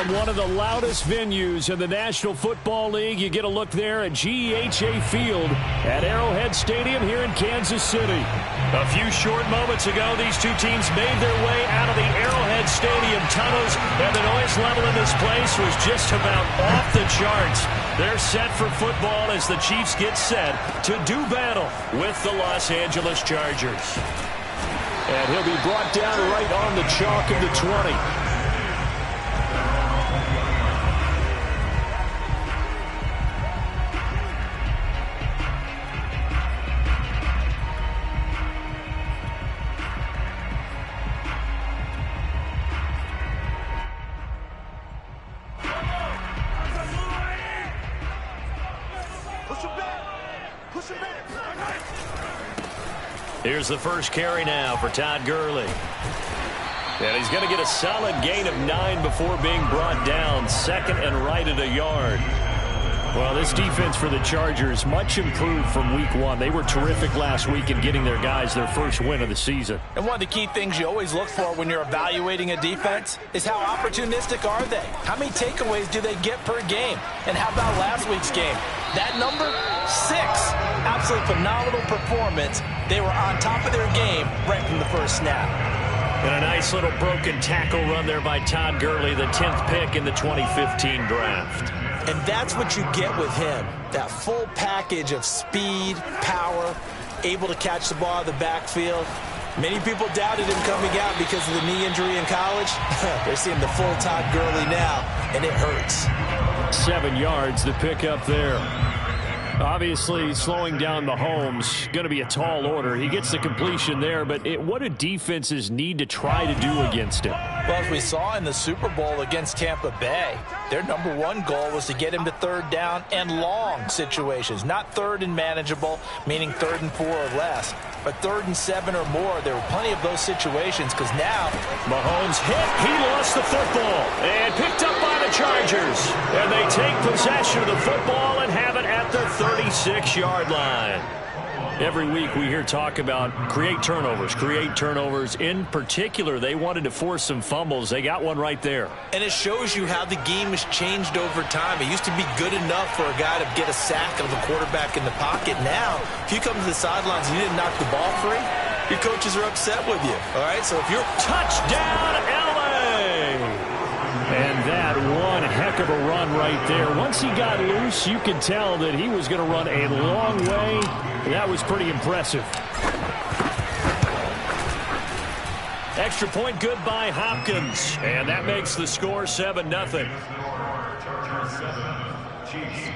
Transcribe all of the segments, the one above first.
From one of the loudest venues in the National Football League, you get a look there at GEHA Field at Arrowhead Stadium here in Kansas City. A few short moments ago, these two teams made their way out of the Arrowhead Stadium tunnels, and the noise level in this place was just about off the charts. They're set for football as the Chiefs get set to do battle with the Los Angeles Chargers. And he'll be brought down right on the chalk of the 20. Here's the first carry now for Todd Gurley. And he's going to get a solid gain of 9 before being brought down. Second and right at a yard. Well, this defense for the Chargers much improved from week 1. They were terrific last week in getting their guys their first win of the season. And one of the key things you always look for when you're evaluating a defense is how opportunistic are they? How many takeaways do they get per game? And how about last week's game? That number, 6. Absolutely phenomenal performance. They were on top of their game right from the first snap. And a nice little broken tackle run there by Todd Gurley, the 10th pick in the 2015 draft. And that's what you get with him, that full package of speed, power, able to catch the ball out of the backfield. Many people doubted him coming out because of the knee injury in college. They're seeing the full Todd Gurley now, and it hurts. 7 yards, the pick up there. Obviously, slowing down Mahomes, going to be a tall order. He gets the completion there, but what do defenses need to try to do against him? Well, as we saw in the Super Bowl against Tampa Bay, their #1 goal was to get him to third down and long situations. Not third and manageable, meaning 3rd and 4 or less, but 3rd and 7 or more. There were plenty of those situations because now Mahomes hit. He lost the football and picked up by the Chargers. And they take possession of the football and have it at the 36-yard line. Every week we hear talk about create turnovers. In particular, they wanted to force some fumbles. They got one right there. And it shows you how the game has changed over time. It used to be good enough for a guy to get a sack of a quarterback in the pocket. Now, if you come to the sidelines and you didn't knock the ball free, your coaches are upset with you. All right, so if you're touchdown, LA! And that one heck of a run right there. Once he got loose, you could tell that he was going to run a long way. That was pretty impressive. Extra point good by Hopkins. And that makes the score 7-0. Chargers 7, Chiefs 0.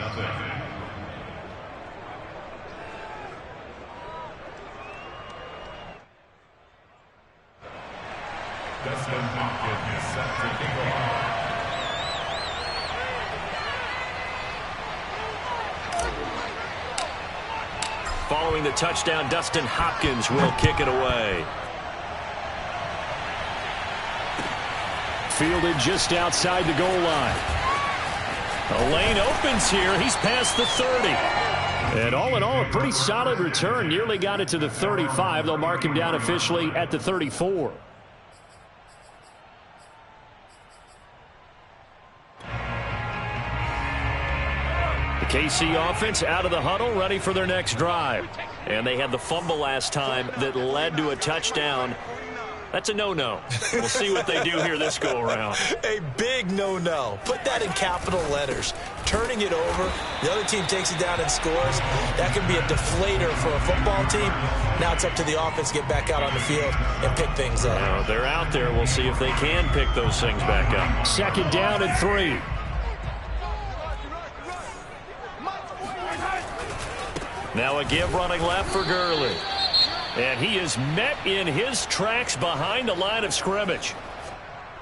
Dustin Hopkins set to kick off. Following the touchdown, Dustin Hopkins will kick it away. Fielded just outside the goal line. A lane opens here. He's past the 30. And all in all, a pretty solid return. Nearly got it to the 35. They'll mark him down officially at the 34. KC offense out of the huddle, ready for their next drive. And they had the fumble last time that led to a touchdown. That's a no-no. We'll see what they do here this go-around. A big no-no. Put that in capital letters. Turning it over, the other team takes it down and scores. That can be a deflator for a football team. Now it's up to the offense to get back out on the field and pick things up. Now they're out there. We'll see if they can pick those things back up. 2nd down and 3. Now a give running left for Gurley. And he is met in his tracks behind the line of scrimmage.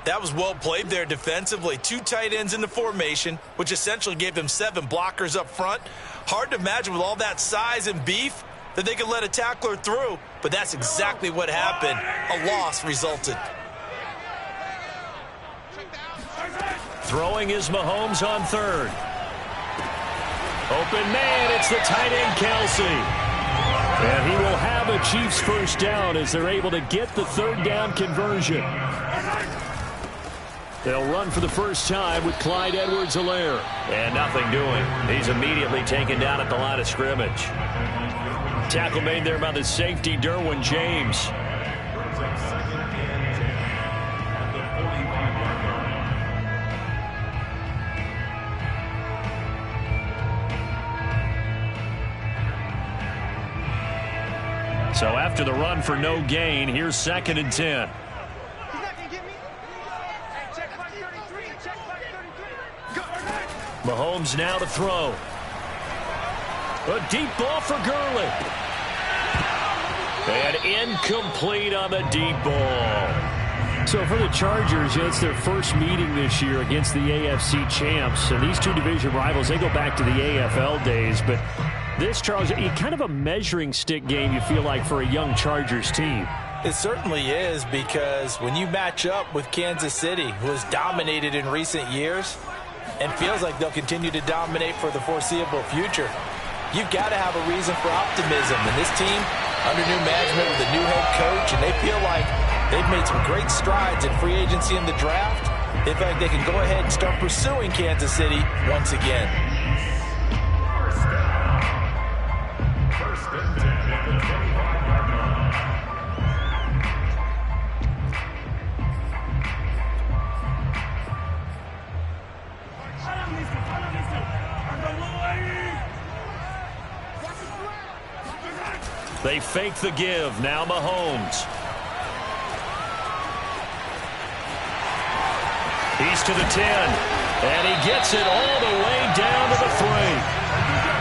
That was well played there defensively. 2 tight ends in the formation, which essentially gave them 7 blockers up front. Hard to imagine with all that size and beef that they could let a tackler through, but that's exactly what happened. A loss resulted. Throwing is Mahomes on 3rd. Open man, it's the tight end, Kelsey. And he will have a Chiefs first down as they're able to get the 3rd down conversion. They'll run for the first time with Clyde Edwards-Helaire. And nothing doing. He's immediately taken down at the line of scrimmage. Tackle made there by the safety, Derwin James. So after the run for no gain, here's 2nd and 10. Mahomes now to throw. A deep ball for Gurley. And incomplete on the deep ball. So for the Chargers, it's their first meeting this year against the AFC champs. And these two division rivals, they go back to the AFL days. But this, Charles, kind of a measuring stick game, you feel like, for a young Chargers team. It certainly is, because when you match up with Kansas City, who has dominated in recent years and feels like they'll continue to dominate for the foreseeable future, you've got to have a reason for optimism. And this team, under new management with a new head coach, and they feel like they've made some great strides in free agency in the draft. They feel like they can go ahead and start pursuing Kansas City once again. They fake the give. Now Mahomes. He's to the 10. And he gets it all the way down to the 3.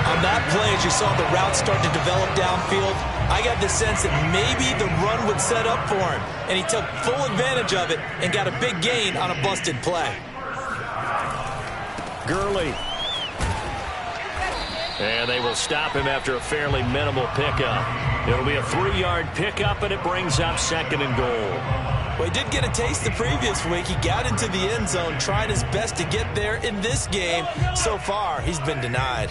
On that play, as you saw the route start to develop downfield, I got the sense that maybe the run would set up for him. And he took full advantage of it and got a big gain on a busted play. Gurley. And they will stop him after a fairly minimal pickup. It'll be a 3-yard pickup, and it brings up 2nd and goal. Well, he did get a taste the previous week. He got into the end zone, trying his best to get there in this game. So far, he's been denied.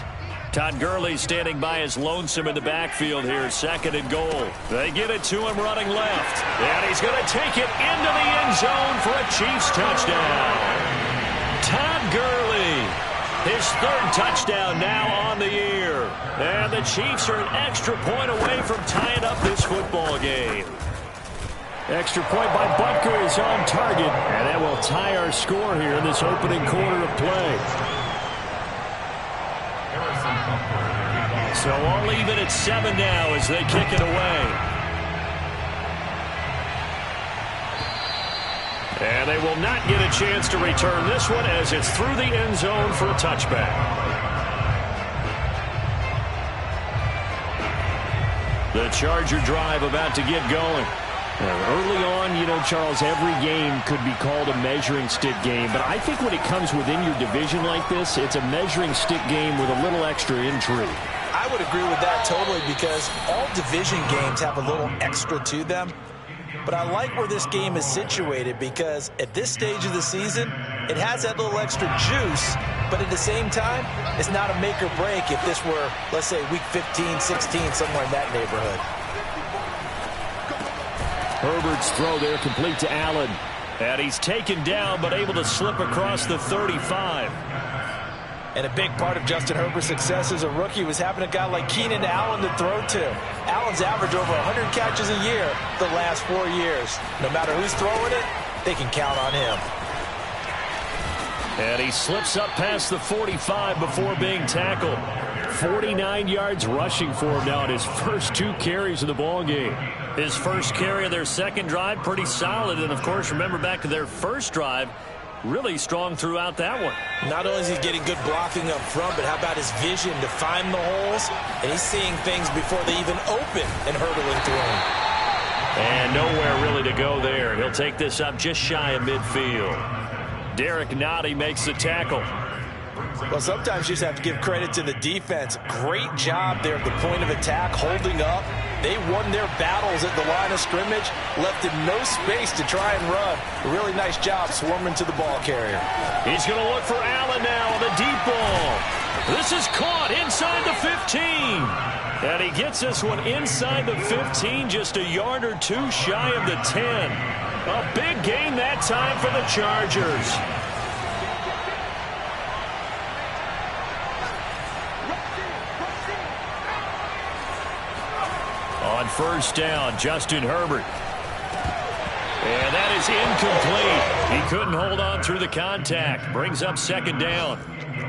Todd Gurley standing by his lonesome in the backfield here, 2nd and goal. They get it to him running left. And he's going to take it into the end zone for a Chiefs touchdown. Todd Gurley, his 3rd touchdown now on the year. And the Chiefs are an extra point away from tying up this football game. Extra point by Butker is on target. And that will tie our score here in this opening quarter of play. So all even at 7 now as they kick it away. And they will not get a chance to return this one as it's through the end zone for a touchback. The Charger drive about to get going. Early on, you know, Charles, every game could be called a measuring stick game. But I think when it comes within your division like this, it's a measuring stick game with a little extra intrigue. I would agree with that totally, because all division games have a little extra to them. But I like where this game is situated, because at this stage of the season, it has that little extra juice. But at the same time, it's not a make or break if this were, let's say, week 15, 16, somewhere in that neighborhood. Herbert's throw there complete to Allen. And he's taken down but able to slip across the 35. And a big part of Justin Herbert's success as a rookie was having a guy like Keenan Allen to throw to. Allen's averaged over 100 catches a year the last 4 years. No matter who's throwing it, they can count on him. And he slips up past the 45 before being tackled. 49 yards rushing for him now in his first 2 carries of the ball game. His first carry of their second drive, pretty solid. And, of course, remember back to their first drive, really strong throughout that one. Not only is he getting good blocking up front, but how about his vision to find the holes? And he's seeing things before they even open and hurdling through them. And nowhere really to go there. He'll take this up just shy of midfield. Derek Nottie makes the tackle. Well, sometimes you just have to give credit to the defense. Great job there at the point of attack, holding up. They won their battles at the line of scrimmage, left him no space to try and run. A really nice job swarming to the ball carrier. He's going to look for Allen now on the deep ball. This is caught inside the 15. And he gets this one inside the 15, just a yard or two shy of the 10. A big gain that time for the Chargers. On first down, Justin Herbert. And that is incomplete. He couldn't hold on through the contact. Brings up second down.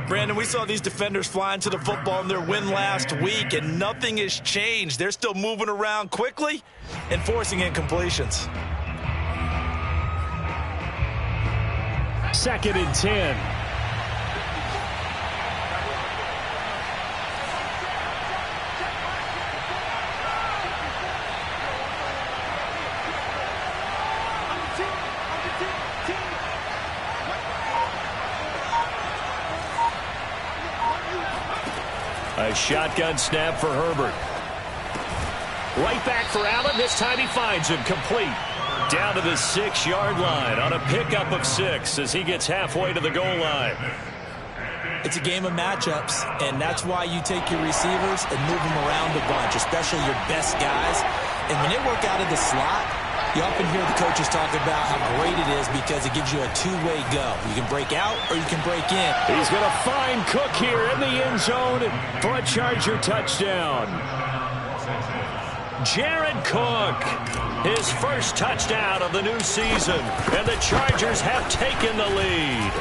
Brandon, we saw these defenders flying to the football in their win last week, and nothing has changed. They're still moving around quickly and forcing incompletions. 2nd and 10. A shotgun snap for Herbert. Right back for Allen. This time he finds him complete. Down to the 6-yard line on a pickup of 6 as he gets halfway to the goal line. It's a game of matchups, and that's why you take your receivers and move them around a bunch, especially your best guys. And when they work out of the slot, you often hear the coaches talk about how great it is because it gives you a two-way go. You can break out or you can break in. He's going to find Cook here in the end zone for a Charger touchdown. Jared Cook, his first touchdown of the new season, and the Chargers have taken the lead.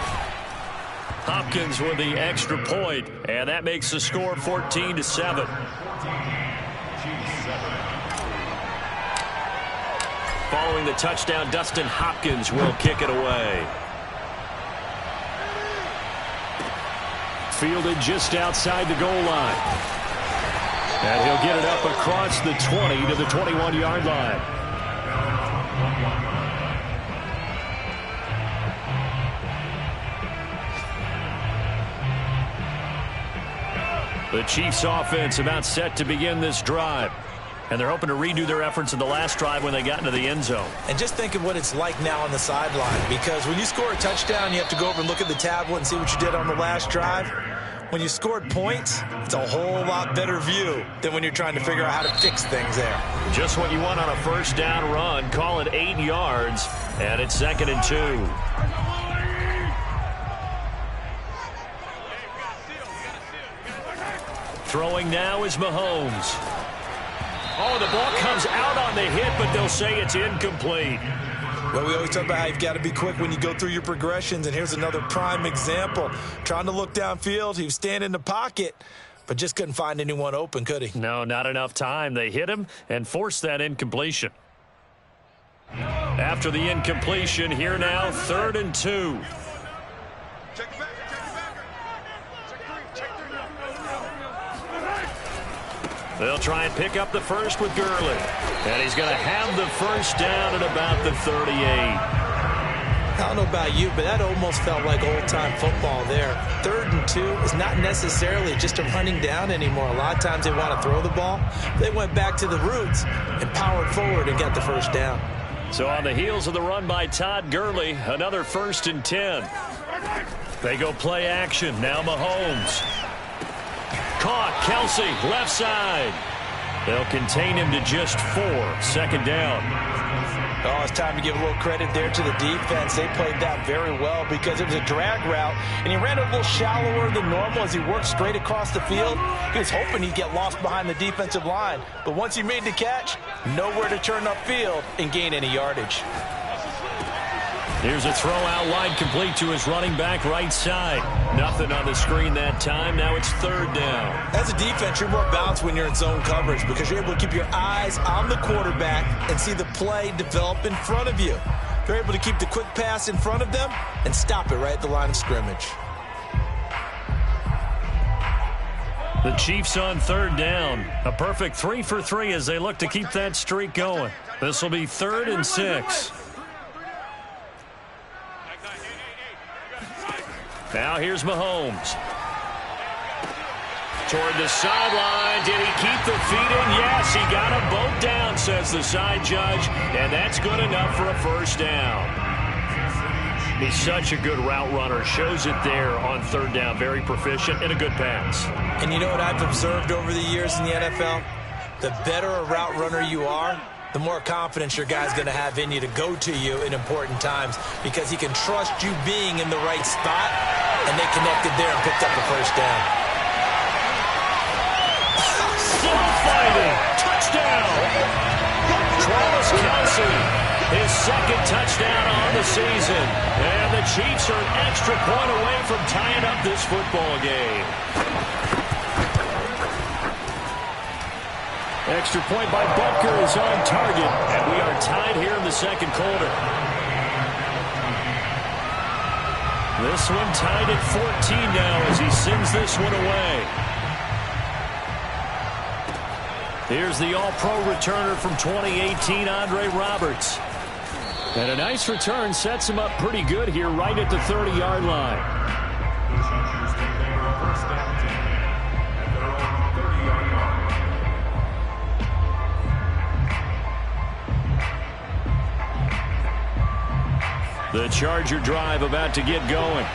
Hopkins with the extra point, and that makes the score 14-7. Following the touchdown, Dustin Hopkins will kick it away. Fielded just outside the goal line. And he'll get it up across the 20 to the 21-yard line. The Chiefs offense about set to begin this drive. And they're hoping to redo their efforts in the last drive when they got into the end zone. And just think of what it's like now on the sideline, because when you score a touchdown, you have to go over and look at the tablet and see what you did on the last drive. When you scored points, it's a whole lot better view than when you're trying to figure out how to fix things there. Just what you want on a first down run. Call it 8 yards, and it's 2nd and 2. Throwing now is Mahomes. Oh, the ball comes out on the hit, but they'll say it's incomplete. Well, we always talk about how you've got to be quick when you go through your progressions, and here's another prime example. Trying to look downfield, he was standing in the pocket, but just couldn't find anyone open, could he? No, not enough time. They hit him and forced that incompletion. After the incompletion, here now, 3rd and 2. They'll try and pick up the first with Gurley. And he's going to have the first down at about the 38. I don't know about you, but that almost felt like old-time football there. 3rd and 2 is not necessarily just a running down anymore. A lot of times they want to throw the ball. They went back to the roots and powered forward and got the first down. So on the heels of the run by Todd Gurley, another 1st and 10. They go play action. Now Mahomes. Caught. Kelsey, left side. They'll contain him to just 4. 2nd down. Oh, it's time to give a little credit there to the defense. They played that very well because it was a drag route, and he ran a little shallower than normal as he worked straight across the field. He was hoping he'd get lost behind the defensive line, but once he made the catch, nowhere to turn upfield and gain any yardage. Here's a throw out wide, complete to his running back right side. Nothing on the screen that time. Now it's 3rd down. As a defense, you're more balanced when you're in zone coverage because you're able to keep your eyes on the quarterback and see the play develop in front of you. You're able to keep the quick pass in front of them and stop it right at the line of scrimmage. The Chiefs on 3rd down. A perfect 3 for 3 as they look to keep that streak going. This will be 3rd and 6. Now here's Mahomes. Toward the sideline. Did he keep the feet in? Yes, he got them both down, says the side judge. And that's good enough for a first down. He's such a good route runner. Shows it there on 3rd down. Very proficient and a good pass. And you know what I've observed over the years in the NFL? The better a route runner you are, the more confidence your guy's going to have in you to go to you in important times because he can trust you being in the right spot, and they connected there and picked up the first down. Still fighting. Touchdown. Travis Kelce, his second touchdown on the season. And the Chiefs are an extra point away from tying up this football game. Extra point by Butker is on target, and we are tied here in the second quarter. This one tied at 14 now as he sends this one away. Here's the All-Pro returner from 2018, Andre Roberts. And a nice return sets him up pretty good here right at the 30-yard line. The Chargers take over a first down at their own 30-yard line. The Charger drive about to get going.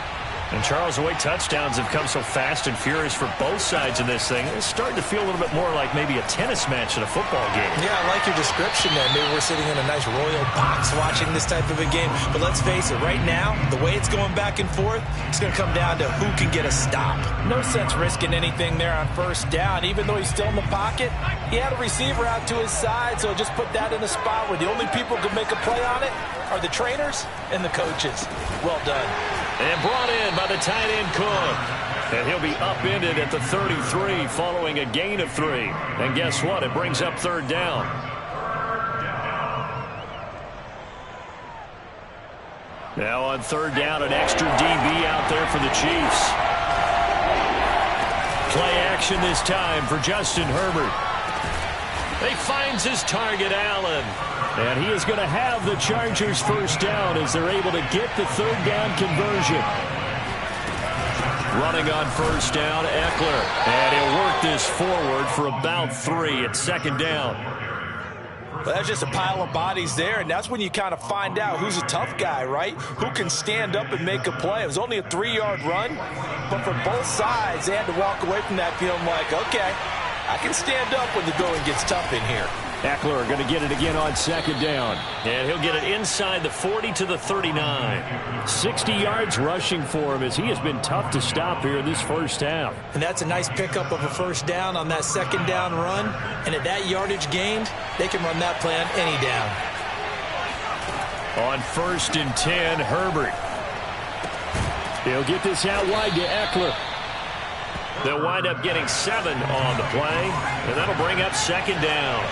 And Charles, the way touchdowns have come so fast and furious for both sides in this thing, it's starting to feel a little bit more like maybe a tennis match in a football game. Yeah, I like your description there. Maybe we're sitting in a nice royal box watching this type of a game. But let's face it, right now, the way it's going back and forth, it's going to come down to who can get a stop. No sense risking anything there on first down. Even though he's still in the pocket, he had a receiver out to his side, so just put that in a spot where the only people who can make a play on it are the trainers and the coaches. Well done. And brought in by the tight end Cook. And he'll be upended at the 33 following a gain of 3. And guess what? It brings up third down. Now on third down, an extra DB out there for the Chiefs. Play action this time for Justin Herbert. He finds his target, Allen. And he is going to have the Chargers first down as they're able to get the third down conversion. Running on first down, Eckler. And he'll work this forward for about 3 at second down. Well, that's just a pile of bodies there, and that's when you kind of find out who's a tough guy, right? Who can stand up and make a play. It was only a 3-yard run, but for both sides, they had to walk away from that feeling like, okay, I can stand up when the going gets tough in here. Eckler going to get it again on second down. And he'll get it inside the 40 to the 39. 60 yards rushing for him as he has been tough to stop here in this first half. And that's a nice pickup of a first down on that second down run. And at that yardage gained, they can run that play on any down. On 1st and 10, Herbert. He'll get this out wide to Eckler. They'll wind up getting 7 on the play, and that'll bring up second down.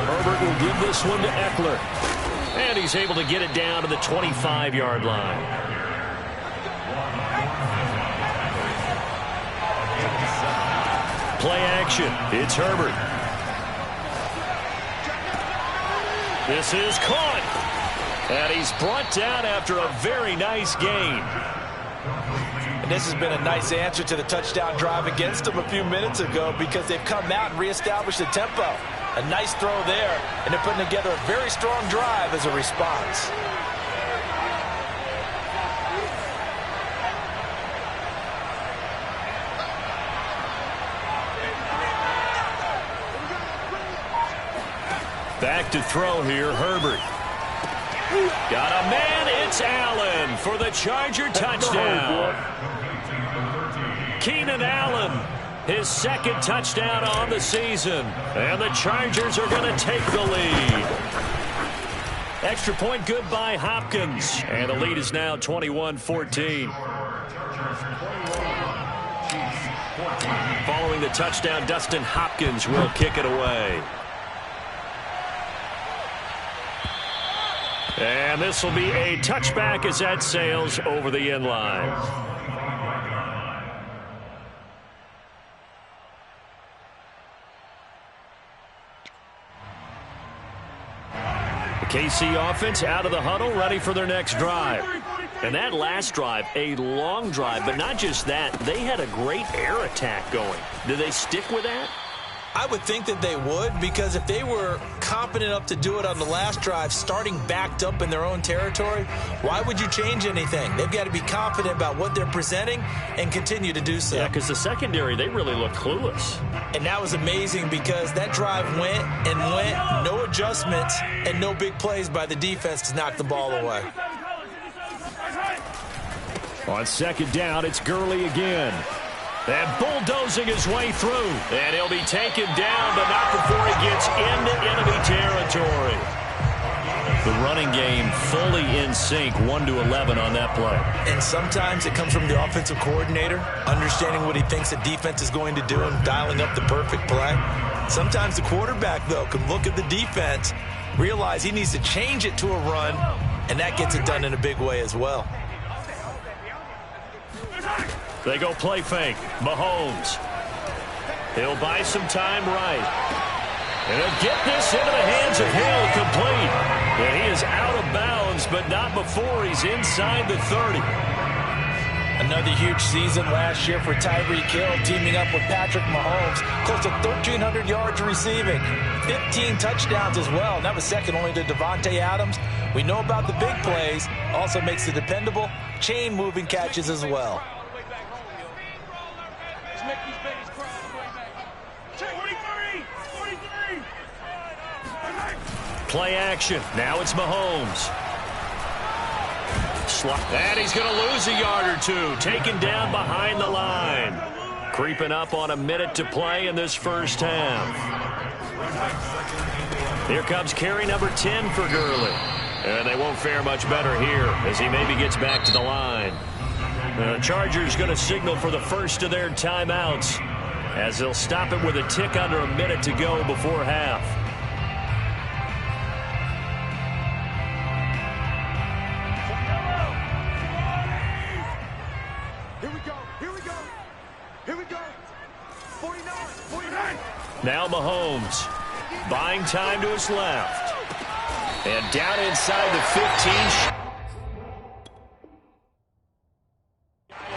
Herbert will give this one to Eckler. And he's able to get it down to the 25-yard line. Play action. It's Herbert. This is caught. And he's brought down after a very nice gain. And this has been a nice answer to the touchdown drive against them a few minutes ago because they've come out and reestablished the tempo. A nice throw there, and they're putting together a very strong drive as a response. Back to throw here, Herbert. Got a man, it's Allen for the Charger touchdown. Keenan Allen, his second touchdown on the season. And the Chargers are going to take the lead. Extra point good by Hopkins. And the lead is now 21-14. Following the touchdown, Dustin Hopkins will kick it away. And this will be a touchback as that sails over the end line. The KC offense out of the huddle, ready for their next drive. And that last drive, a long drive, but not just that. They had a great air attack going. Do they stick with that? I would think that they would, because if they were competent enough to do it on the last drive, starting backed up in their own territory, why would you change anything? They've got to be confident about what they're presenting and continue to do so. Yeah, because the secondary, they really look clueless. And that was amazing because that drive went and went, no adjustments and no big plays by the defense to knock the ball away. On second down, it's Gurley again. And bulldozing his way through. And he'll be taken down, but not before he gets into enemy territory. The running game fully in sync, 1-11 on that play. And sometimes it comes from the offensive coordinator, understanding what he thinks the defense is going to do and dialing up the perfect play. Sometimes the quarterback, though, can look at the defense, realize he needs to change it to a run, and that gets it done in a big way as well. They go play fake. Mahomes. He'll buy some time right. And he'll get this into the hands of Hill, complete. And he is out of bounds, but not before he's inside the 30. Another huge season last year for Tyreek Hill, teaming up with Patrick Mahomes. Close to 1,300 yards receiving. 15 touchdowns as well. And that was second only to Devontae Adams. We know about the big plays. Also makes the dependable chain-moving catches as well. Play action. Now it's Mahomes. And he's going to lose a yard or two. Taken down behind the line. Creeping up on a minute to play in this first half. Here comes carry number 10 for Gurley. And they won't fare much better here as he maybe gets back to the line. The Chargers going to signal for the first of their timeouts as they'll stop it with a tick under a minute to go before half. Now Mahomes buying time to his left. And down inside the 15.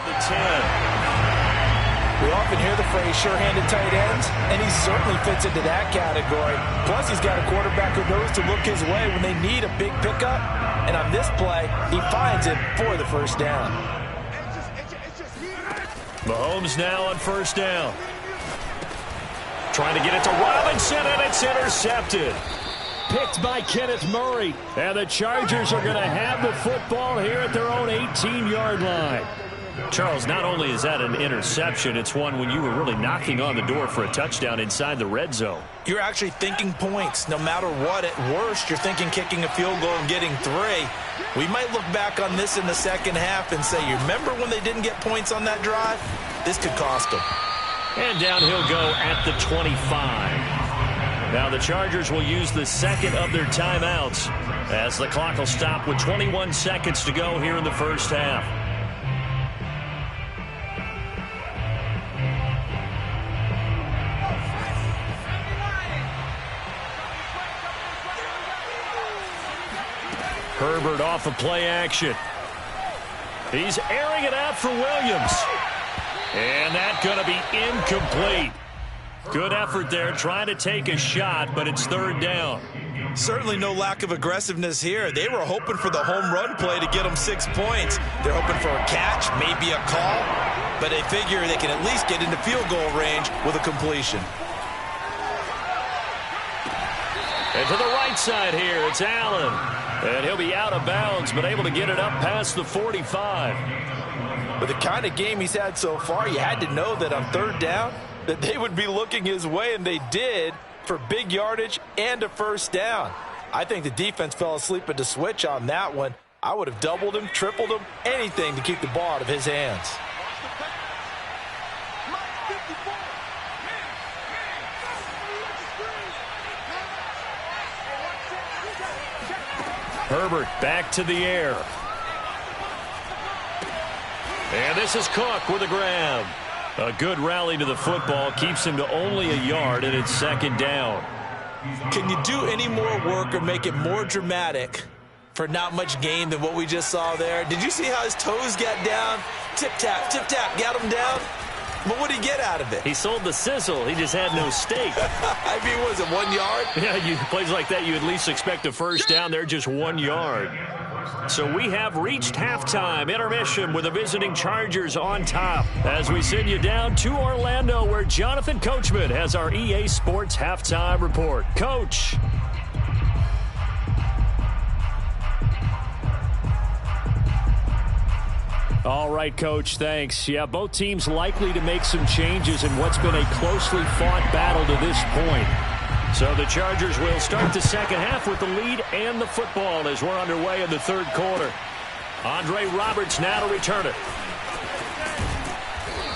The 10. We often hear the phrase sure-handed tight ends, and he certainly fits into that category. Plus, he's got a quarterback who knows to look his way when they need a big pickup. And on this play, he finds it for the first down. Mahomes now on first down. Trying to get it to Robinson, and it's intercepted. Picked by Kenneth Murray. And the Chargers are going to have the football here at their own 18-yard line. Charles, not only is that an interception, it's one when you were really knocking on the door for a touchdown inside the red zone. You're actually thinking points. No matter what, at worst, you're thinking kicking a field goal and getting 3. We might look back on this in the second half and say, you remember when they didn't get points on that drive? This could cost them. And down he'll go at the 25. Now the Chargers will use the second of their timeouts as the clock will stop with 21 seconds to go here in the first half. Herbert off of play action. He's airing it out for Williams. And that's going to be incomplete. Good effort there, trying to take a shot, but it's third down. Certainly no lack of aggressiveness here. They were hoping for the home run play to get them 6 points. They're hoping for a catch, maybe a call, but they figure they can at least get into field goal range with a completion. And to the right side here, it's Allen. And he'll be out of bounds, but able to get it up past the 45. With the kind of game he's had so far, you had to know that on third down that they would be looking his way, and they did, for big yardage and a first down. I think the defense fell asleep at the switch on that one. I would have doubled him, tripled him, anything to keep the ball out of his hands. Herbert back to the air. And this is Cook with a grab. A good rally to the football keeps him to only a yard, and it's second down. Can you do any more work or make it more dramatic for not much gain than what we just saw there? Did you see how his toes got down? Tip-tap, got him down. But what did he get out of it? He sold the sizzle. He just had no steak. I mean, was it 1 yard? Yeah, plays like that, you at least expect a first down. They're just 1 yard. So we have reached halftime intermission with the visiting Chargers on top as we send you down to Orlando where Jonathan Coachman has our EA Sports halftime report. Coach. All right, Coach, thanks. Yeah, both teams likely to make some changes in what's been a closely fought battle to this point. So the Chargers will start the second half with the lead and the football as we're underway in the third quarter. Andre Roberts now to return it.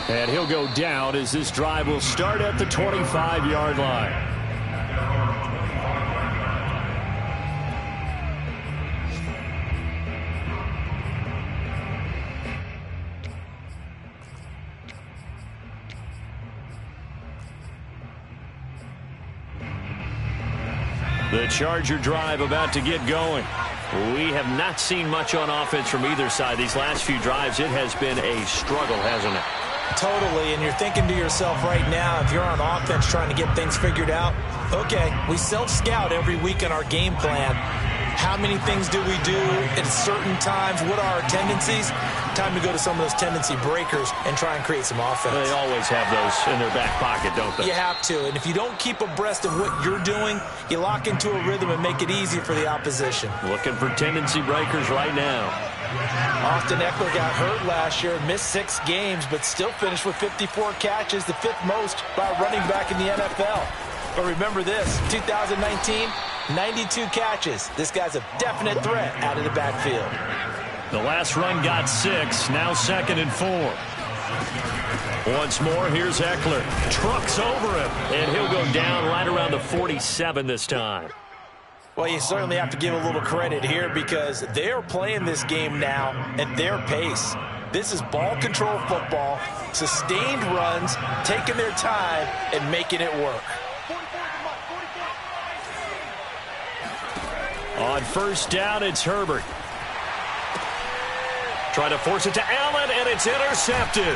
And he'll go down as this drive will start at the 25-yard line. The Charger drive about to get going. We have not seen much on offense from either side. These last few drives, it has been a struggle, hasn't it? Totally, and you're thinking to yourself right now, if you're on offense trying to get things figured out, okay, we self-scout every week in our game plan. How many things do we do at certain times? What are our tendencies? Time to go to some of those tendency breakers and try and create some offense. They always have those in their back pocket, don't they? You have to, and if you don't keep abreast of what you're doing, you lock into a rhythm and make it easy for the opposition. Looking for tendency breakers right now. Austin Eckler got hurt last year, missed 6 games, but still finished with 54 catches, the 5th most by a running back in the NFL. But remember this, 2019, 92 catches. This guy's a definite threat out of the backfield. The last run got 6, now 2nd and 4. Once more, here's Eckler. Trucks over him, and he'll go down right around the 47 this time. Well, you certainly have to give a little credit here because they're playing this game now at their pace. This is ball control football, sustained runs, taking their time, and making it work. On first down, it's Herbert. Trying to force it to Allen, and it's intercepted.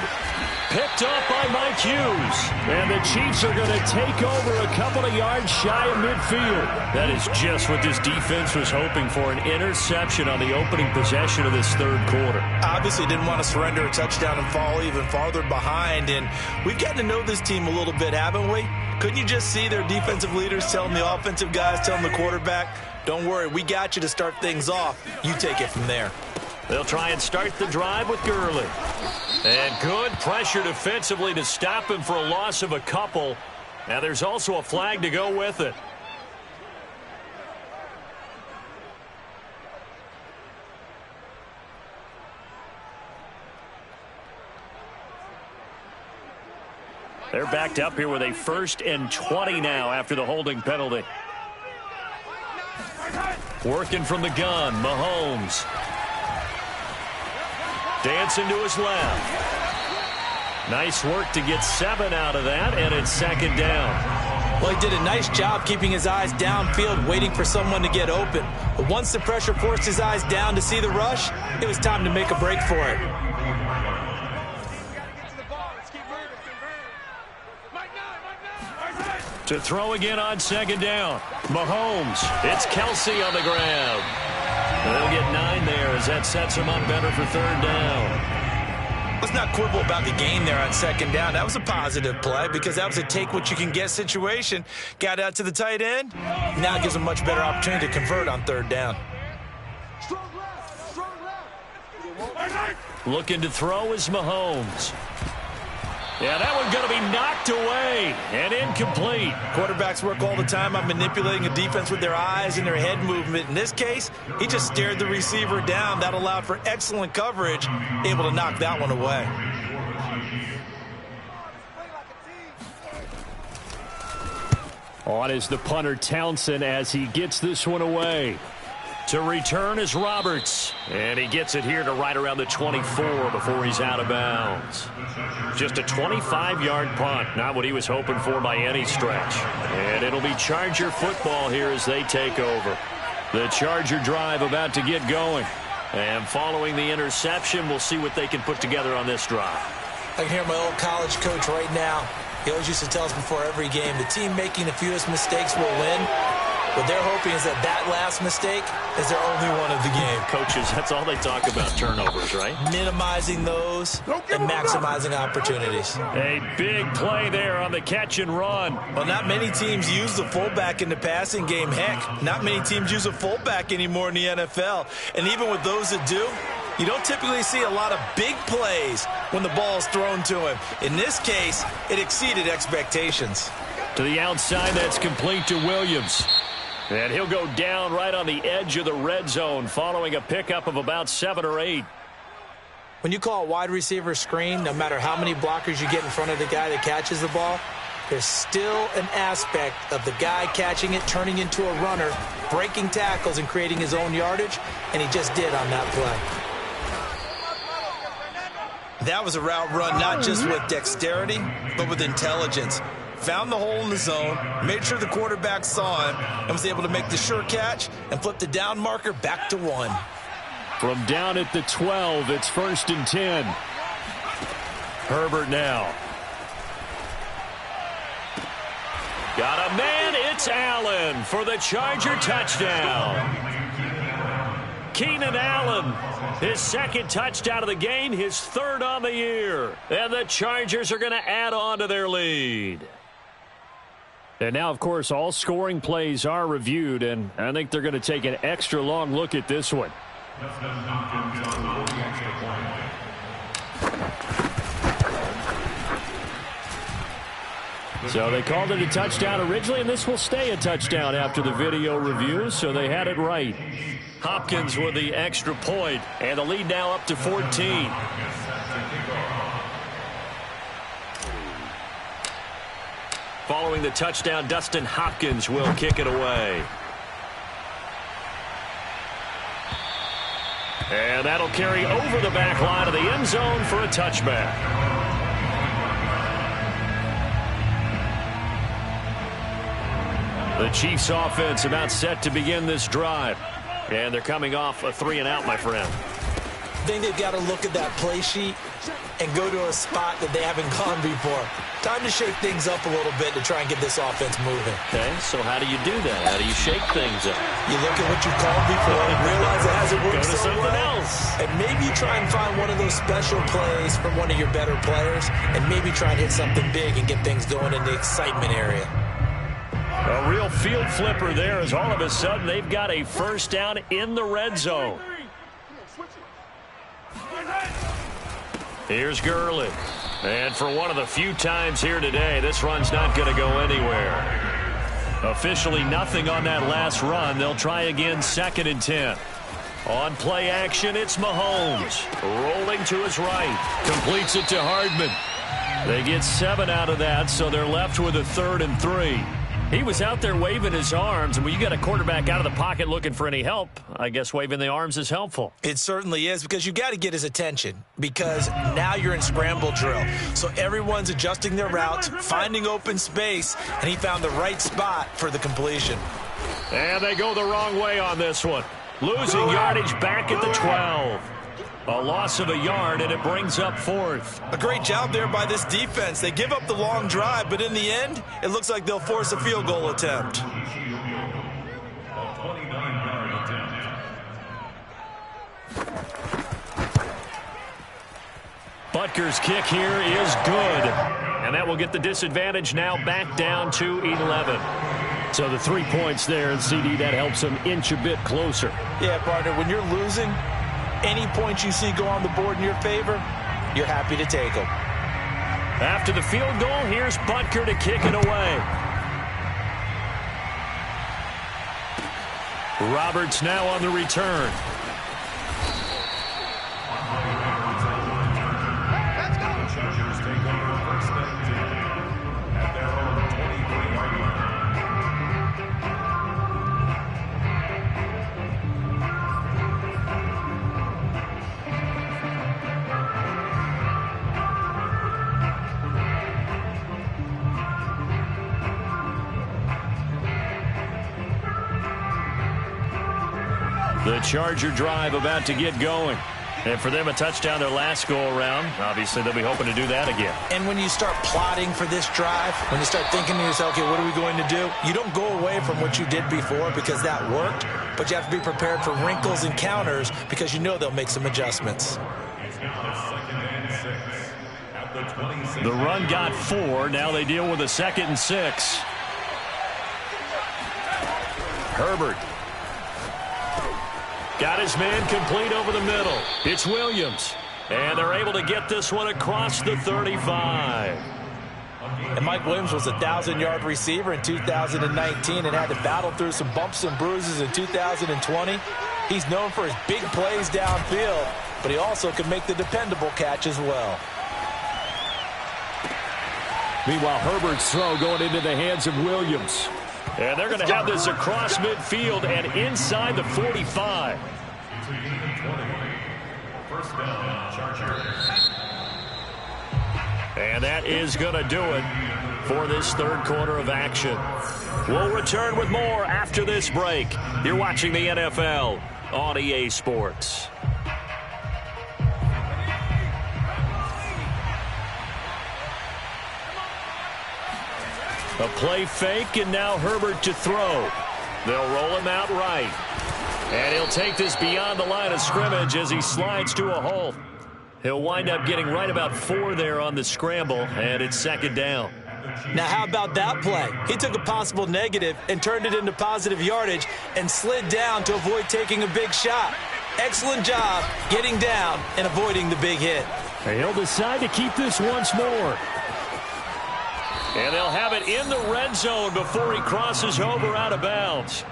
Picked up by Mike Hughes. And the Chiefs are going to take over a couple of yards shy of midfield. That is just what this defense was hoping for, an interception on the opening possession of this third quarter. Obviously didn't want to surrender a touchdown and fall even farther behind. And we've gotten to know this team a little bit, haven't we? Couldn't you just see their defensive leaders telling the offensive guys, telling the quarterback, don't worry, we got you to start things off. You take it from there. They'll try and start the drive with Gurley. And good pressure defensively to stop him for a loss of a couple. Now there's also a flag to go with it. They're backed up here with a 1st and 20 now after the holding penalty. Working from the gun, Mahomes. Dancing to his left. Nice work to get 7 out of that, and it's 2nd down. Well, he did a nice job keeping his eyes downfield, waiting for someone to get open. But once the pressure forced his eyes down to see the rush, it was time to make a break for it. To throw again on 2nd down. Mahomes. It's Kelsey on the grab. They'll get 9 there as that sets him up better for 3rd down. Let's not quibble about the game there on 2nd down. That was a positive play because that was a take-what-you-can-get situation. Got out to the tight end. Now it gives him a much better opportunity to convert on 3rd down. Looking to throw is Mahomes. Yeah, that one's going to be knocked away and incomplete. Quarterbacks work all the time on manipulating a defense with their eyes and their head movement. In this case, he just stared the receiver down. That allowed for excellent coverage, able to knock that one away. On is the punter Townsend as he gets this one away. To return is Roberts. And he gets it here to right around the 24 before he's out of bounds. Just a 25-yard punt. Not what he was hoping for by any stretch. And it'll be Charger football here as they take over. The Charger drive about to get going. And following the interception, we'll see what they can put together on this drive. I can hear my old college coach right now. He always used to tell us before every game, the team making the fewest mistakes will win. What they're hoping is that last mistake is their only one of the game. Coaches, that's all they talk about, turnovers, right? Minimizing those and maximizing opportunities. A big play there on the catch and run. Well, not many teams use the fullback in the passing game. Heck, not many teams use a fullback anymore in the NFL. And even with those that do, you don't typically see a lot of big plays when the ball is thrown to him. In this case, it exceeded expectations. To the outside, that's complete to Williams. And he'll go down right on the edge of the red zone following a pickup of about 7 or 8. When you call a wide receiver screen, no matter how many blockers you get in front of the guy that catches the ball, there's still an aspect of the guy catching it, turning into a runner, breaking tackles and creating his own yardage, and he just did on that play. That was a route run not just with dexterity, but with intelligence. Found the hole in the zone, made sure the quarterback saw him, and was able to make the sure catch and flip the down marker back to 1. From down at the 12, it's 1st and 10. Herbert now. Got a man, it's Allen for the Charger touchdown. Keenan Allen, his 2nd touchdown of the game, his 3rd on the year. And the Chargers are going to add on to their lead. And now, of course, all scoring plays are reviewed, and I think they're going to take an extra long look at this one. So they called it a touchdown originally, and this will stay a touchdown after the video review, so they had it right. Hopkins with the extra point, and the lead now up to 14. Following the touchdown, Dustin Hopkins will kick it away. And that'll carry over the back line of the end zone for a touchback. The Chiefs offense about set to begin this drive. And they're coming off a 3-and-out, my friend. I think they've got to look at that play sheet and go to a spot that they haven't gone before. Time to shake things up a little bit to try and get this offense moving. Okay, so how do you do that? How do you shake things up? You look at what you've called before and realize it hasn't worked Go to so something well. else. And maybe try and find one of those special plays from one of your better players and maybe try and hit something big and get things going in the excitement area. A real field flipper there as all of a sudden they've got a 1st down in the red zone. Here's Gurley. And for one of the few times here today, this run's not going to go anywhere. Officially nothing on that last run. They'll try again 2nd and 10. On play action, it's Mahomes. Rolling to his right. Completes it to Hardman. They get 7 out of that, so they're left with a 3rd and 3. He was out there waving his arms, and when you got a quarterback out of the pocket looking for any help, I guess waving the arms is helpful. It certainly is, because you got to get his attention, because now you're in scramble drill. So everyone's adjusting their routes, finding open space, and he found the right spot for the completion. And they go the wrong way on this one. Losing yardage back at the 12. A loss of a yard, and it brings up 4th. A great job there by this defense. They give up the long drive, but in the end, it looks like they'll force a field goal attempt. Butker's kick here is good. And that will get the disadvantage now back down to 11. So the 3 points there, and CD, that helps them inch a bit closer. Yeah, partner, when you're losing, any points you see go on the board in your favor, you're happy to take them. After the field goal, here's Butker to kick it away. Roberts now on the return. Chargers take over 1st and 10 at their own 23-yard line. The Charger drive about to get going. And for them, a touchdown their last go-around. Obviously, they'll be hoping to do that again. And when you start plotting for this drive, when you start thinking to yourself, okay, what are we going to do? You don't go away from what you did before because that worked, but you have to be prepared for wrinkles and counters because you know they'll make some adjustments. The run got 4. Now they deal with a 2nd and 6. Herbert. Got his man complete over the middle. It's Williams. And they're able to get this one across the 35. And Mike Williams was a 1,000-yard receiver in 2019 and had to battle through some bumps and bruises in 2020. He's known for his big plays downfield, but he also can make the dependable catch as well. Meanwhile, Herbert's throw going into the hands of Williams. And they're going to have this across midfield and inside the 45. And that is going to do it for this third quarter of action. We'll return with more after this break. You're watching the NFL on EA Sports. A play fake, and now Herbert to throw. They'll roll him out right. And he'll take this beyond the line of scrimmage as he slides to a halt. He'll wind up getting right about 4 there on the scramble, and it's 2nd down. Now, how about that play? He took a possible negative and turned it into positive yardage and slid down to avoid taking a big shot. Excellent job getting down and avoiding the big hit. And he'll decide to keep this once more. And they'll have it in the red zone before he crosses over out of bounds.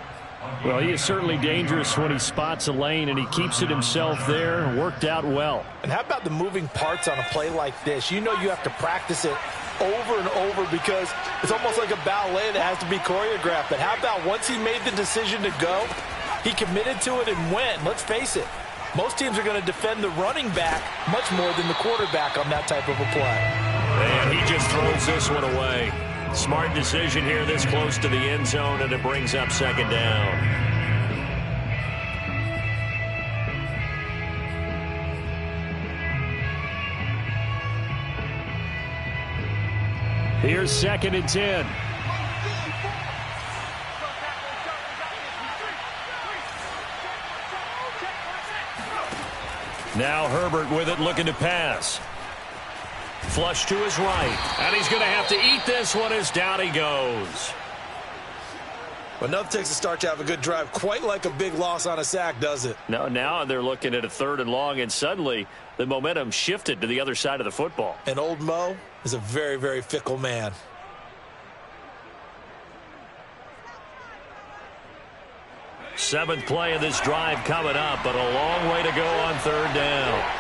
Well, he is certainly dangerous when he spots a lane, and he keeps it himself there. Worked out well. And how about the moving parts on a play like this? You know you have to practice it over and over because it's almost like a ballet that has to be choreographed. But how about once he made the decision to go, he committed to it and went. Let's face it, most teams are going to defend the running back much more than the quarterback on that type of a play. And he just throws this one away. Smart decision here this close to the end zone, and it brings up 2nd down. Here's 2nd and 10. Now Herbert with it, looking to pass. Flush to his right. And he's going to have to eat this one as down he goes. Well, nothing takes a start to have a good drive quite like a big loss on a sack, does it? No, now they're looking at a 3rd and long, and suddenly the momentum shifted to the other side of the football. And old Mo is a very, very fickle man. Seventh play of this drive coming up, but a long way to go on 3rd down.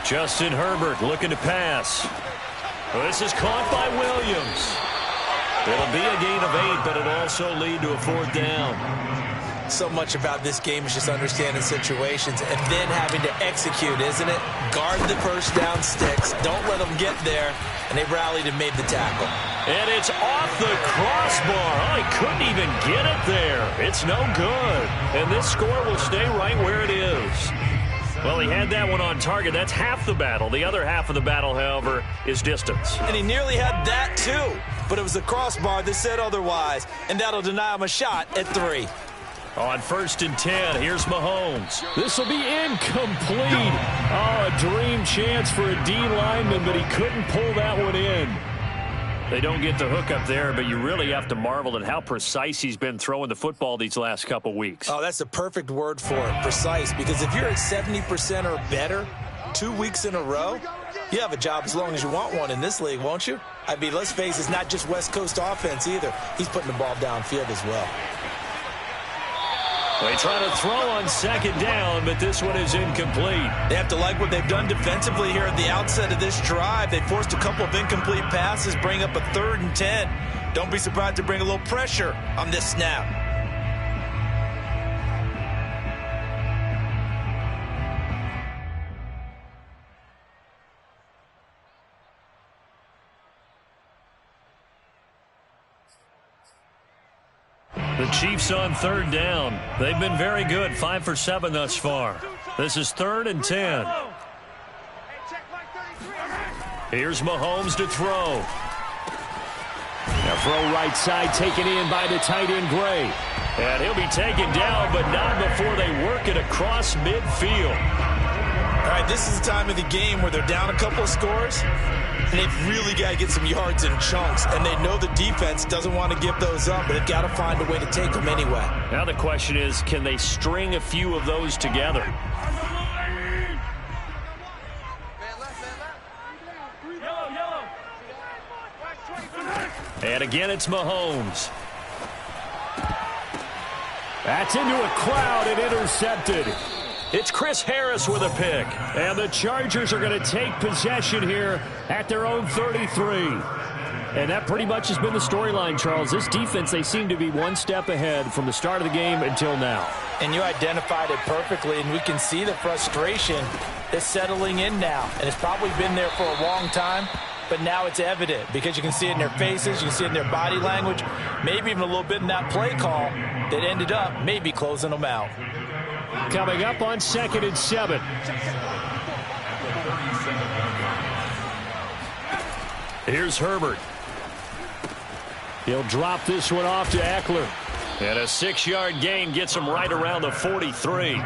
Justin Herbert looking to pass. Well, this is caught by Williams. It'll be a gain of 8, but it'll also lead to a 4th down. So much about this game is just understanding situations and then having to execute, isn't it? Guard the first down sticks. Don't let them get there. And they rallied and made the tackle. And it's off the crossbar. Oh, he couldn't even get it there. It's no good. And this score will stay right where it is. Well, he had that one on target. That's half the battle. The other half of the battle, however, is distance. And he nearly had that, too. But it was the crossbar that said otherwise. And that'll deny him a shot at 3. On 1st and 10, here's Mahomes. This will be incomplete. Oh, a dream chance for a D lineman, but he couldn't pull that one in. They don't get the hook up there, but you really have to marvel at how precise he's been throwing the football these last couple weeks. Oh, that's the perfect word for it, precise, because if you're at 70% or better 2 weeks in a row, you have a job as long as you want one in this league, won't you? I mean, let's face it, it's not just West Coast offense either. He's putting the ball downfield as well. They try to throw on 2nd down, but this one is incomplete. They have to like what they've done defensively here at the outset of this drive. They forced a couple of incomplete passes, bring up a 3rd and 10. Don't be surprised to bring a little pressure on this snap. The Chiefs on 3rd down. They've been very good, 5 for 7 thus far. This is 3rd and 10. Here's Mahomes to throw. Now throw right side taken in by the tight end Gray. And he'll be taken down, but not before they work it across midfield. All right, this is the time of the game where they're down a couple of scores, and they've really got to get some yards in chunks, and they know the defense doesn't want to give those up, but they've got to find a way to take them anyway. Now the question is, can they string a few of those together? And again, it's Mahomes. That's into a crowd and intercepted. It's Chris Harris with a pick. And the Chargers are going to take possession here at their own 33. And that pretty much has been the storyline, Charles. This defense, they seem to be one step ahead from the start of the game until now. And you identified it perfectly, and we can see the frustration that's settling in now. And it's probably been there for a long time, but now it's evident because you can see it in their faces, you can see it in their body language, maybe even a little bit in that play call that ended up maybe closing them out. Coming up on 2nd and 7. Here's Herbert. He'll drop this one off to Eckler. And a 6-yard gain gets him right around the 43.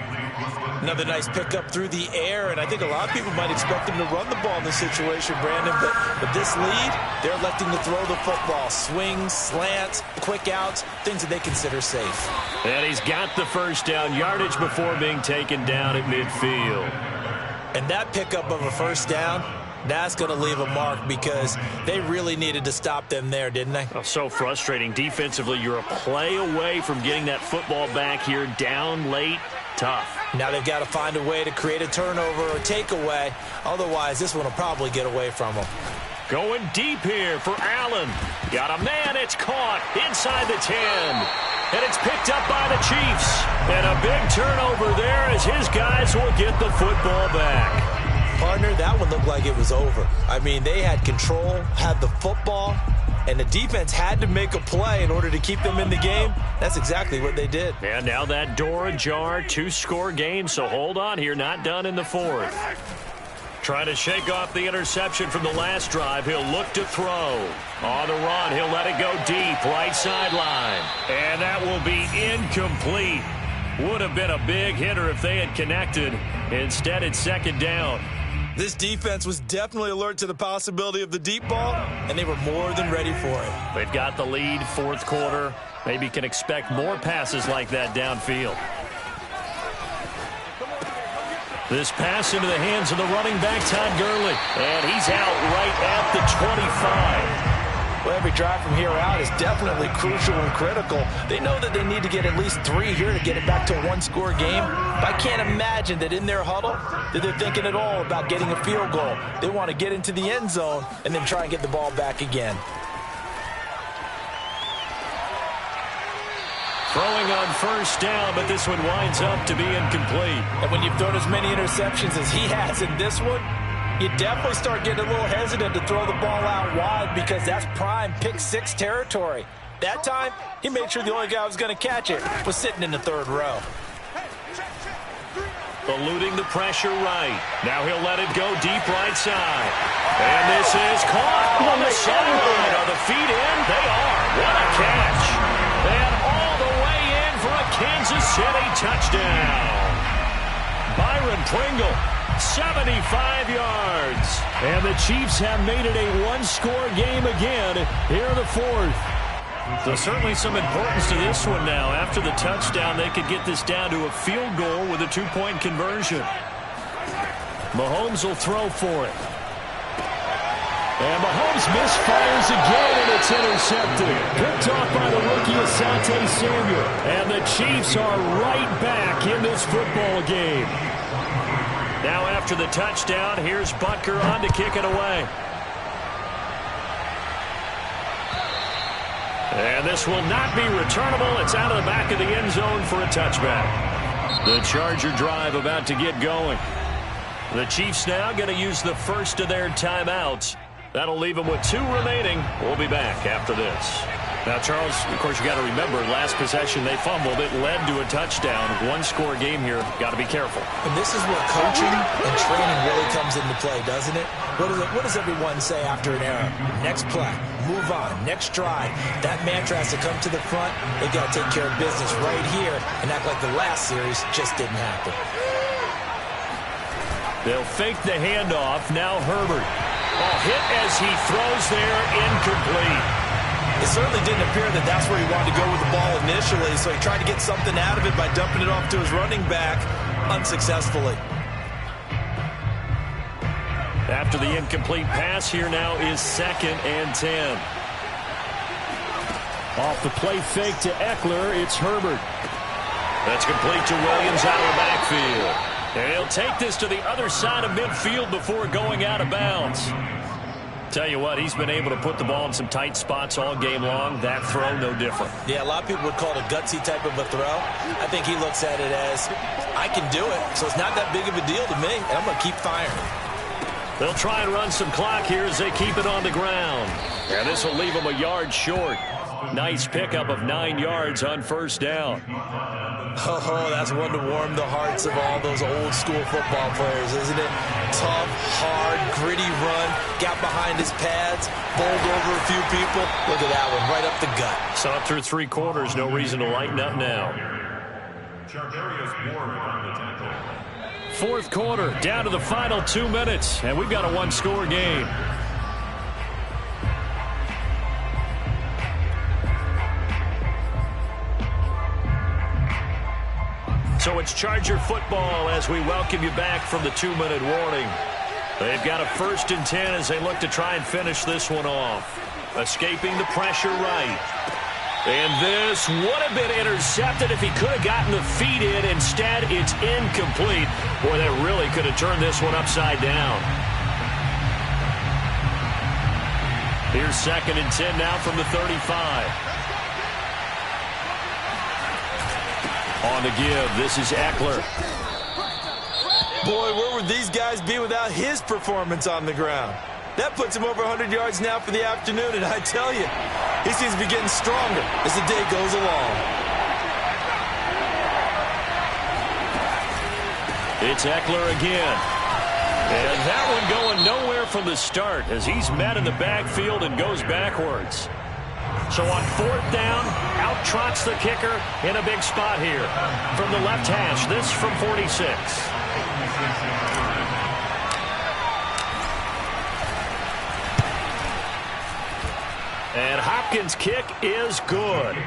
Another nice pickup through the air, and I think a lot of people might expect him to run the ball in this situation, Brandon, but this lead, they're electing to throw the football. Swings, slants, quick outs, things that they consider safe. And he's got the first down, yardage before being taken down at midfield. And that pickup of a first down, that's going to leave a mark because they really needed to stop them there, didn't they? Oh, so frustrating. Defensively, you're a play away from getting that football back here, down late, tough. Now they've got to find a way to create a turnover or takeaway. Otherwise, this one will probably get away from them. Going deep here for Allen. Got a man. It's caught inside the 10. And it's picked up by the Chiefs. And a big turnover there as his guys will get the football back. Partner, that one looked like it was over. I mean, they had control, had the football, and the defense had to make a play in order to keep them in the game. That's exactly what they did. And now that door ajar, 2-score game, so hold on here, not done in the 4th. Trying to shake off the interception from the last drive. He'll look to throw. On the run, he'll let it go deep, right sideline. And that will be incomplete. Would have been a big hitter if they had connected. Instead, it's 2nd down. This defense was definitely alert to the possibility of the deep ball, and they were more than ready for it. They've got the lead, 4th quarter. Maybe can expect more passes like that downfield. This pass into the hands of the running back, Todd Gurley. And he's out right at the 25. Well, every drive from here out is definitely crucial and critical. They know that they need to get at least 3 here to get it back to a 1-score game. But I can't imagine that in their huddle that they're thinking at all about getting a field goal. They want to get into the end zone and then try and get the ball back again. Throwing on 1st down, but this one winds up to be incomplete. And when you've thrown as many interceptions as he has in this one, you definitely start getting a little hesitant to throw the ball out wide because that's prime pick-6 territory. That time, he made sure the only guy who was going to catch it was sitting in the 3rd row. Eluding the pressure right. Now he'll let it go deep right side. And this is caught on the sideline. Are the feet in? They are. What a catch. And all the way in for a Kansas City touchdown. Byron Pringle. 75 yards. And the Chiefs have made it a 1-score game again here in the 4th. So certainly some importance to this one now. After the touchdown, they could get this down to a field goal with a 2-point conversion. Mahomes will throw for it. And Mahomes misfires again, and it's intercepted. Picked off by the rookie Asante Samuel. And the Chiefs are right back in this football game. Now after the touchdown, here's Butker on to kick it away. And this will not be returnable. It's out of the back of the end zone for a touchback. The Charger drive about to get going. The Chiefs now going to use the first of their timeouts. That'll leave them with 2 remaining. We'll be back after this. Now, Charles, of course, you got to remember, last possession they fumbled. It led to a touchdown. One-score game here. Got to be careful. And this is where coaching and training really comes into play, doesn't it? What does everyone say after an error? Next play, move on, next drive. That mantra has to come to the front. They've got to take care of business right here and act like the last series just didn't happen. They'll fake the handoff. Now Herbert. Ball hit as he throws there, incomplete. It certainly didn't appear that that's where he wanted to go with the ball initially, so he tried to get something out of it by dumping it off to his running back unsuccessfully. After the incomplete pass, here now is 2nd and 10. Off the play fake to Eckler, it's Herbert. That's complete to Williams out of the backfield. And he'll take this to the other side of midfield before going out of bounds. Tell you what, he's been able to put the ball in some tight spots all game long. That throw, no different. Yeah, a lot of people would call it a gutsy type of a throw. I think he looks at it as, I can do it, so it's not that big of a deal to me, and I'm going to keep firing. They'll try and run some clock here as they keep it on the ground. And this will leave them a yard short. Nice pickup of 9 yards on first down. Oh, that's one to warm the hearts of all those old-school football players, isn't it? Tough, hard, gritty run, got behind his pads, bowled over a few people. Look at that one, right up the gut. Saw it through 3 quarters, no reason to lighten up now. Charvarius Ward on the tackle. 4th quarter, down to the final 2 minutes, and we've got a one-score game. So it's Charger football as we welcome you back from the 2-minute warning. They've got a 1st and 10 as they look to try and finish this one off. Escaping the pressure right. And this would have been intercepted if he could have gotten the feet in. Instead, it's incomplete. Boy, that really could have turned this one upside down. Here's 2nd and 10 now from the 35. On the give, this is Eckler. Boy, where would these guys be without his performance on the ground? That puts him over 100 yards now for the afternoon, and I tell you, he seems to be getting stronger as the day goes along. It's Eckler again. And that one going nowhere from the start as he's met in the backfield and goes backwards. So on 4th down, out trots the kicker in a big spot here. From the left hash, this from 46. And Hopkins' kick is good.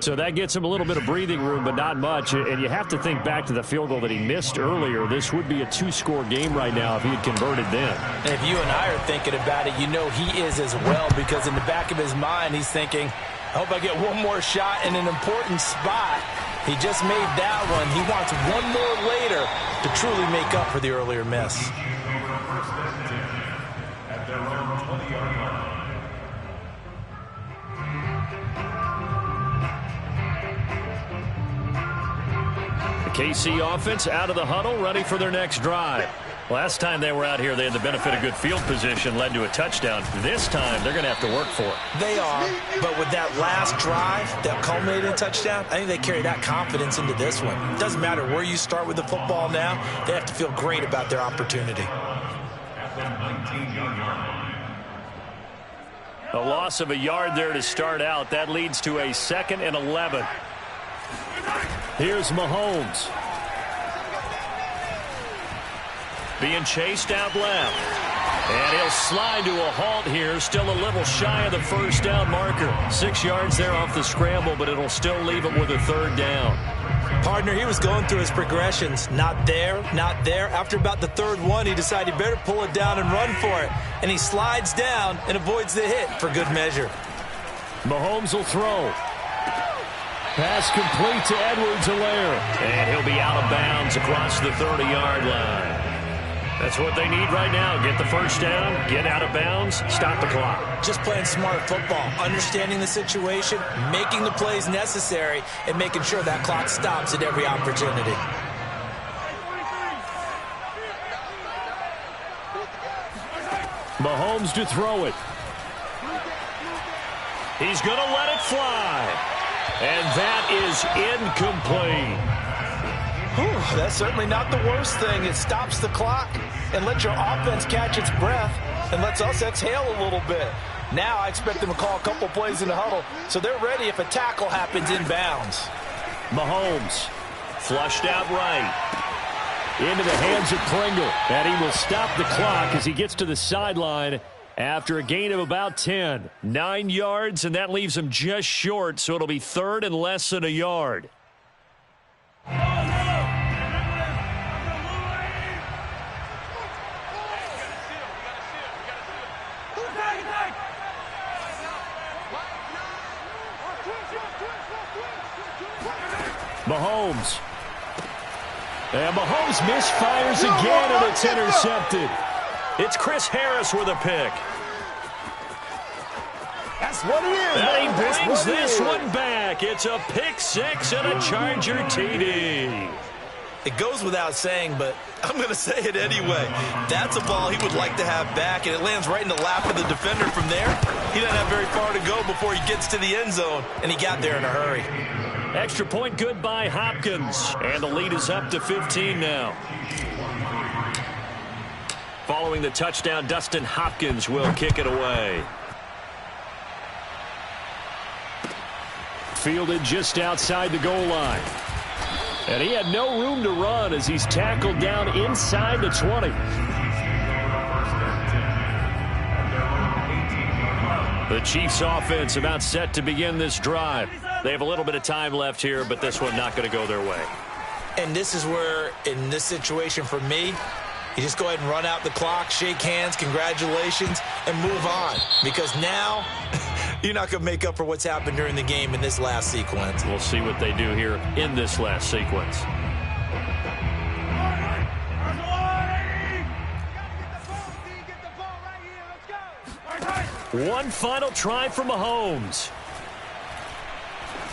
So that gets him a little bit of breathing room, but not much. And you have to think back to the field goal that he missed earlier. This would be a 2-score game right now if he had converted then. And if you and I are thinking about it, you know he is as well, because in the back of his mind, he's thinking, I hope I get one more shot in an important spot. He just made that one. He wants one more later to truly make up for the earlier miss. At their own 20-yard line. KC offense out of the huddle, ready for their next drive. Last time they were out here, they had the benefit of good field position, led to a touchdown. This time, they're going to have to work for it. They are, but with that last drive that culminated in a touchdown, I think they carry that confidence into this one. It doesn't matter where you start with the football now, they have to feel great about their opportunity. At the 19-yard line. A loss of a yard there to start out. That leads to a 2nd and 11. Here's Mahomes. Being chased out left. And he'll slide to a halt here. Still a little shy of the first down marker. 6 yards there off the scramble, but it'll still leave him with a 3rd down. Partner, he was going through his progressions. Not there, not there. After about the 3rd one, he decided he better pull it down and run for it. And he slides down and avoids the hit for good measure. Mahomes will throw. Pass complete to Edwards-Helaire. And he'll be out of bounds across the 30-yard line. That's what they need right now. Get the first down, get out of bounds, stop the clock. Just playing smart football, understanding the situation, making the plays necessary, and making sure that clock stops at every opportunity. Mahomes to throw it. He's going to let it fly. And that is incomplete. Whew, that's certainly not the worst thing. It stops the clock and lets your offense catch its breath and lets us exhale a little bit. Now I expect them to call a couple plays in the huddle so they're ready if a tackle happens inbounds. Mahomes flushed out right. Into the hands of Pringle. And he will stop the clock as he gets to the sideline after a gain of about 10. 9 yards, and that leaves him just short, so it'll be third and less than a yard. Mahomes. And Mahomes misfires again, and it's intercepted. It's Chris Harris with a pick. That's what it is. And he brings this one back. It's a pick six and a Charger TD. It goes without saying, but I'm going to say it anyway. That's a ball he would like to have back, and it lands right in the lap of the defender from there. He doesn't have very far to go before he gets to the end zone, and he got there in a hurry. Extra point good by Hopkins, and the lead is up to 15 now. Following the touchdown, Dustin Hopkins will kick it away. Fielded just outside the goal line. And he had no room to run as he's tackled down inside the 20. The Chiefs offense about set to begin this drive. They have a little bit of time left here, but this one not going to go their way. And this is where, in this situation for me, you just go ahead and run out the clock, shake hands, congratulations, and move on. Because now, you're not going to make up for what's happened during the game in this last sequence. We'll see what they do here in this last sequence. One final try from Mahomes.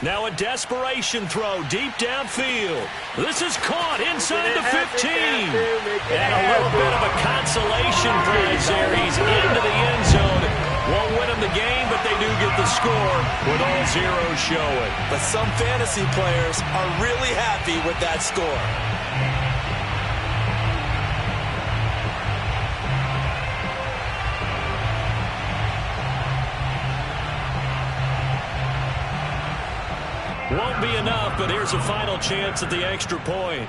Now a desperation throw deep downfield. This is caught inside the 15. And a little bit of a consolation prize there. He's into the end zone. Won't win him the game, but they do get the score with all zeros showing. But some fantasy players are really happy with that score. Won't be enough, but here's a final chance at the extra point.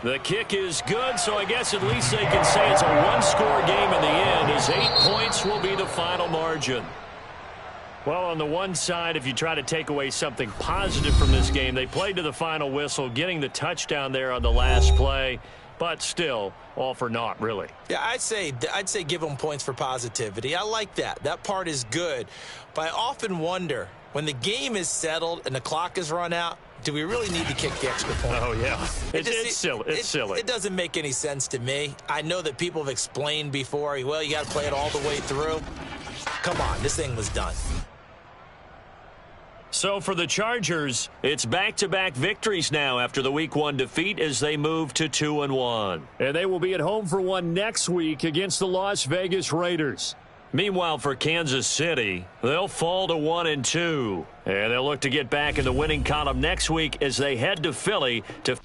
The kick is good, so I guess at least they can say it's a one-score game in the end, as 8 points will be the final margin. Well, on the one side, if you try to take away something positive from this game, they played to the final whistle, getting the touchdown there on the last play, but still, all for naught, really. Yeah, I'd say give them points for positivity. I like that. That part is good. But I often wonder, when the game is settled and the clock is run out, do we really need to kick the extra point? Oh, yeah. It's silly. It's silly. It doesn't make any sense to me. I know that people have explained before, well, you got to play it all the way through. Come on, this thing was done. So for the Chargers, it's back-to-back victories now after the Week 1 defeat as they move to 2-1. And they will be at home for one next week against the Las Vegas Raiders. Meanwhile, for Kansas City, they'll fall to 1-2. And they'll look to get back in the winning column next week as they head to Philly to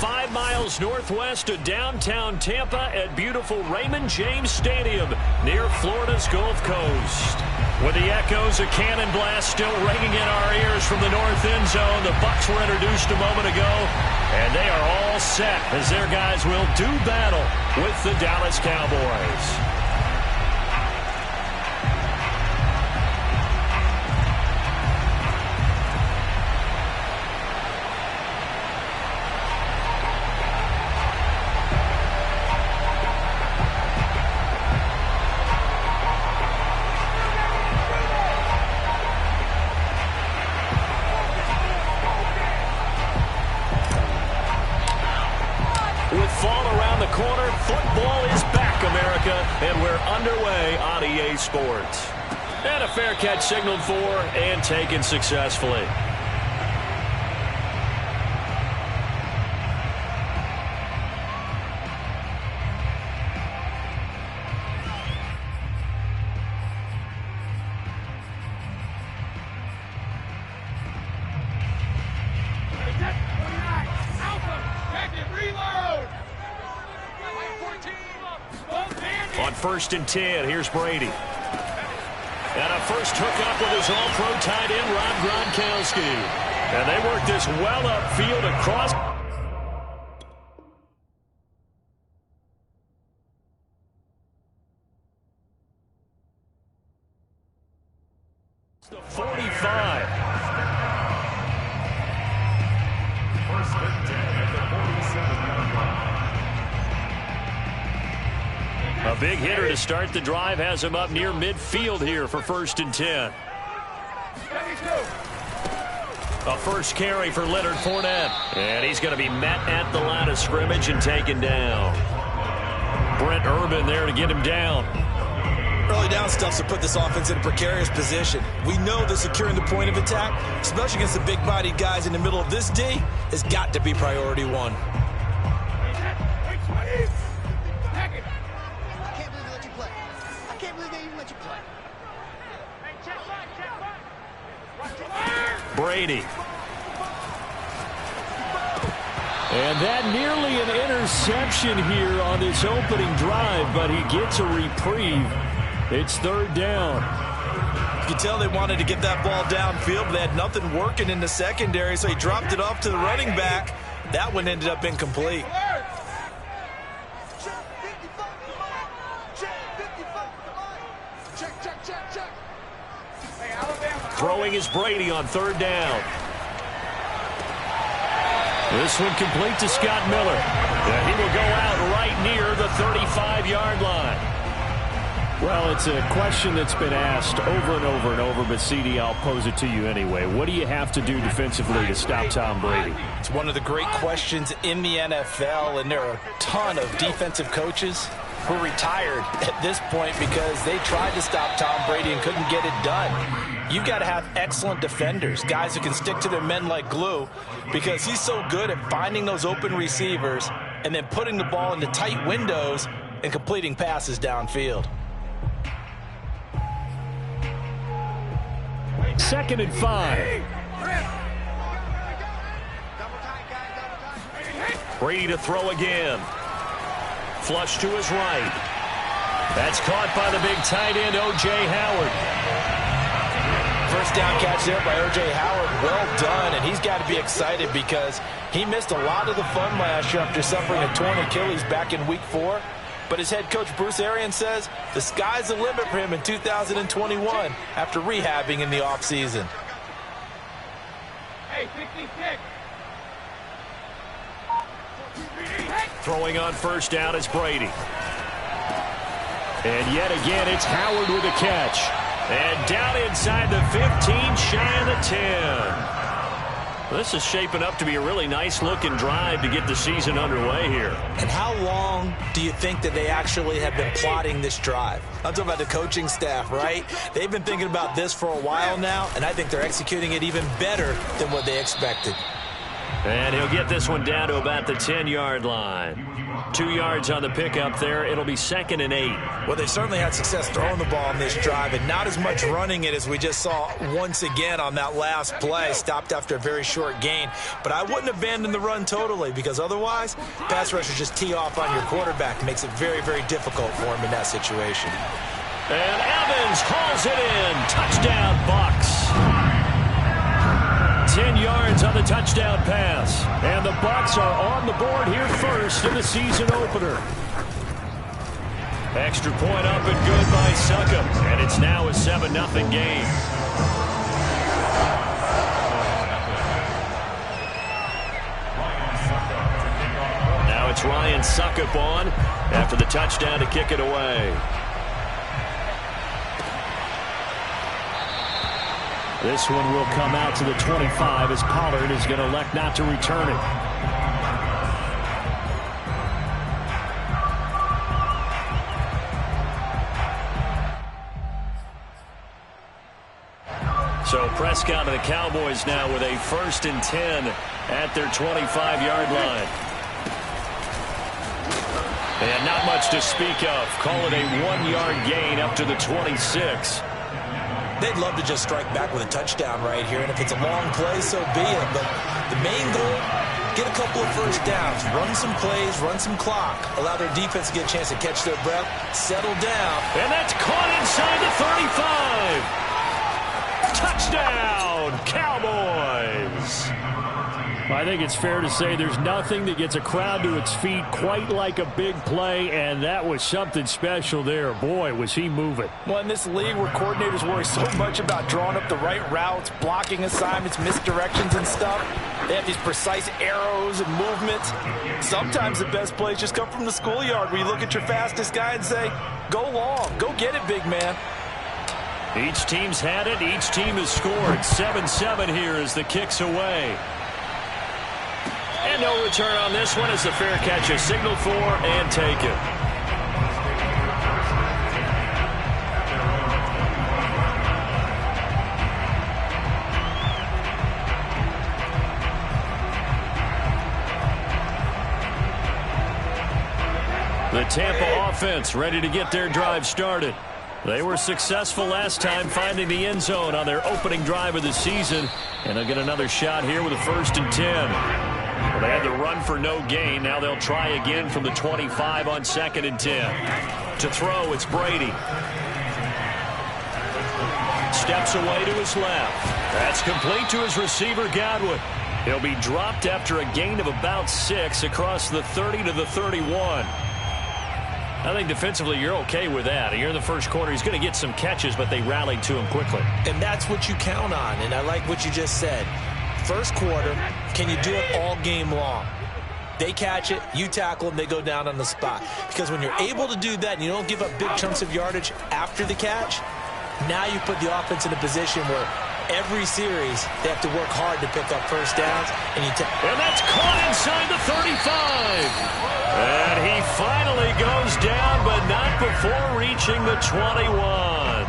5 miles northwest of downtown Tampa at beautiful Raymond James Stadium near Florida's Gulf Coast. With the echoes of cannon blast still ringing in our ears from the north end zone, the Bucs were introduced a moment ago, and they are all set as their guys will do battle with the Dallas Cowboys. And we're underway on EA Sports. And a fair catch signaled for and taken successfully. On 1st and 10, here's Brady. And a first hookup with his all-pro tight end, Rob Gronkowski. And they work this well upfield across the 45. 1st and 10 at the 47-yard line. A big hitter to start the drive has him up near midfield here for 1st and 10. A first carry for Leonard Fournette. And he's going to be met at the line of scrimmage and taken down. Brent Urban there to get him down. Early down stuff to put this offense in a precarious position. We know that securing the point of attack, especially against the big-bodied guys in the middle of this D, has got to be priority one. Brady. And that nearly an interception here on this opening drive, but he gets a reprieve. It's 3rd down. You can tell they wanted to get that ball downfield, but they had nothing working in the secondary, so he dropped it off to the running back. That one ended up incomplete. Throwing is Brady on 3rd down. This one complete to Scott Miller. And he will go out right near the 35-yard line. Well, it's a question that's been asked over and over and over, but CD, I'll pose it to you anyway. What do you have to do defensively to stop Tom Brady? It's one of the great questions in the NFL, and there are a ton of defensive coaches who retired at this point because they tried to stop Tom Brady and couldn't get it done. You've got to have excellent defenders, guys who can stick to their men like glue, because he's so good at finding those open receivers and then putting the ball into tight windows and completing passes downfield. 2nd and 5. Brady to throw again. Flush to his right. That's caught by the big tight end, O.J. Howard. First down catch there by O.J. Howard. Well done, and he's got to be excited because he missed a lot of the fun last year after suffering a torn Achilles back in Week 4. But his head coach, Bruce Arians, says the sky's the limit for him in 2021 after rehabbing in the offseason. Hey, 66. Throwing on 1st down is Brady. And yet again, it's Howard with a catch. And down inside the 15, shy of the 10. This is shaping up to be a really nice-looking drive to get the season underway here. And how long do you think that they actually have been plotting this drive? I'm talking about the coaching staff, right? They've been thinking about this for a while now, and I think they're executing it even better than what they expected. And he'll get this one down to about the 10-yard line. 2 yards on the pickup there. It'll be 2nd and 8. Well, they certainly had success throwing the ball on this drive and not as much running it as we just saw once again on that last play. Stopped after a very short gain. But I wouldn't abandon the run totally because otherwise, pass rushers just tee off on your quarterback. It makes it very, very difficult for him in that situation. And Evans hauls it in. Touchdown, Bucs. 10 yards on the touchdown pass. And the Bucs are on the board here first in the season opener. Extra point up and good by Succop. And it's now a 7-0 game. Now it's Ryan Succop on after the touchdown to kick it away. This one will come out to the 25 as Pollard is going to elect not to return it. So Prescott and the Cowboys now with a 1st and 10 at their 25-yard line. And not much to speak of. Call it a 1-yard gain up to the 26. They'd love to just strike back with a touchdown right here, and if it's a long play, so be it. But the main goal, get a couple of first downs, run some plays, run some clock, allow their defense to get a chance to catch their breath, settle down. And that's caught inside the 35. Touchdown, Cowboys. I think it's fair to say there's nothing that gets a crowd to its feet quite like a big play, and that was something special there. Boy, was he moving. Well, in this league where coordinators worry so much about drawing up the right routes, blocking assignments, misdirections and stuff, they have these precise arrows and movements. Sometimes the best plays just come from the schoolyard where you look at your fastest guy and say, go long, go get it, big man. Each team's had it. Each team has scored. 7-7 here as the kick's away. And no return on this one as the fair catch is signaled for and taken. The Tampa offense ready to get their drive started. They were successful last time finding the end zone on their opening drive of the season. And they'll get another shot here with a 1st and 10. Well, they had the run for no gain. Now they'll try again from the 25 on 2nd and 10. To throw, it's Brady. Steps away to his left. That's complete to his receiver, Godwin. He'll be dropped after a gain of about 6 across the 30 to the 31. I think defensively you're okay with that. Here in the first quarter, he's going to get some catches, but they rallied to him quickly. And that's what you count on, and I like what you just said. First quarter, can you do it all game long? They catch it, you tackle them, they go down on the spot. Because when you're able to do that and you don't give up big chunks of yardage after the catch, now you put the offense in a position where every series they have to work hard to pick up first downs. And that's caught inside the 35. And he finally goes down, but not before reaching the 21.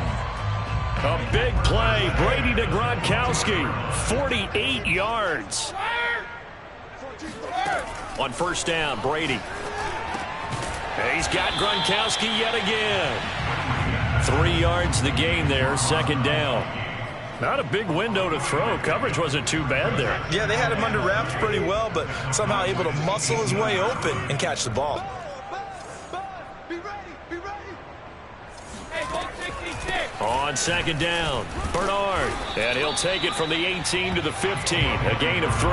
A big play. Brady to Gronkowski. 48 yards. On first down, Brady. He's got Gronkowski yet again. 3 yards the gain there, 2nd down. Not a big window to throw. Coverage wasn't too bad there. Yeah, they had him under wraps pretty well, but somehow able to muscle his way open and catch the ball. On 2nd down, Bernard. And he'll take it from the 18 to the 15. A gain of 3.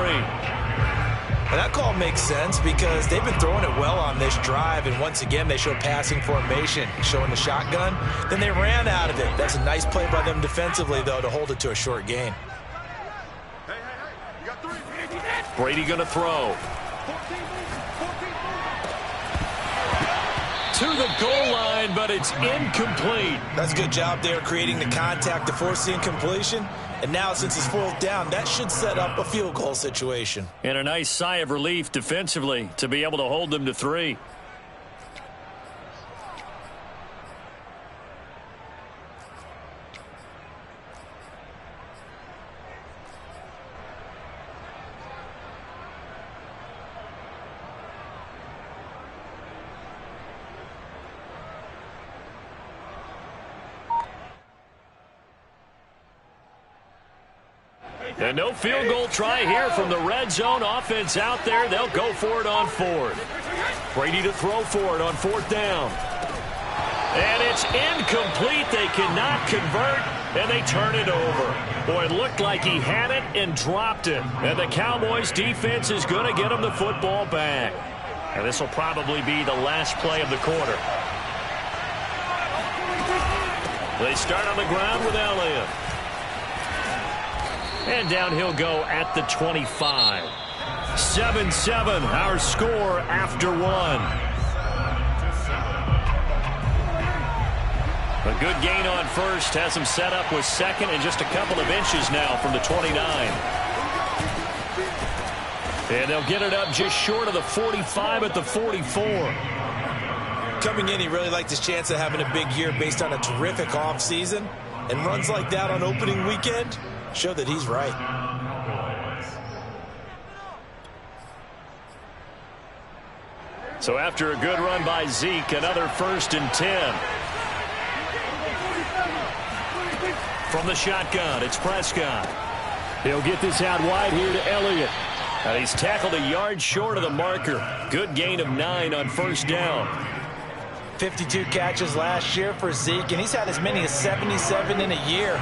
And that call makes sense because they've been throwing it well on this drive, and once again they show passing formation, showing the shotgun. Then they ran out of it. That's a nice play by them defensively, though, to hold it to a short gain. Brady going to throw. To the goal line, but it's incomplete. That's a good job there creating the contact to force the incompletion. And now, since it's 4th down, that should set up a field goal situation. And a nice sigh of relief defensively to be able to hold them to 3. And no field goal try here from the red zone. Offense out there. They'll go for it on fourth. Brady to throw for it on fourth down. And it's incomplete. They cannot convert, and they turn it over. Boy, it looked like he had it and dropped it. And the Cowboys defense is going to get him the football back. And this will probably be the last play of the quarter. They start on the ground with Elliott. And down he'll go at the 25. 7-7, our score after one. A good gain on first has him set up with second and just a couple of inches now from the 29. And they'll get it up just short of the 45 at the 44. Coming in, he really liked his chance of having a big year based on a terrific offseason. And runs like that on opening weekend show that he's right. So after a good run by Zeke, another 1st and 10. From the shotgun, it's Prescott. He'll get this out wide here to Elliott. And he's tackled a yard short of the marker. Good gain of 9 on first down. 52 catches last year for Zeke, and he's had as many as 77 in a year.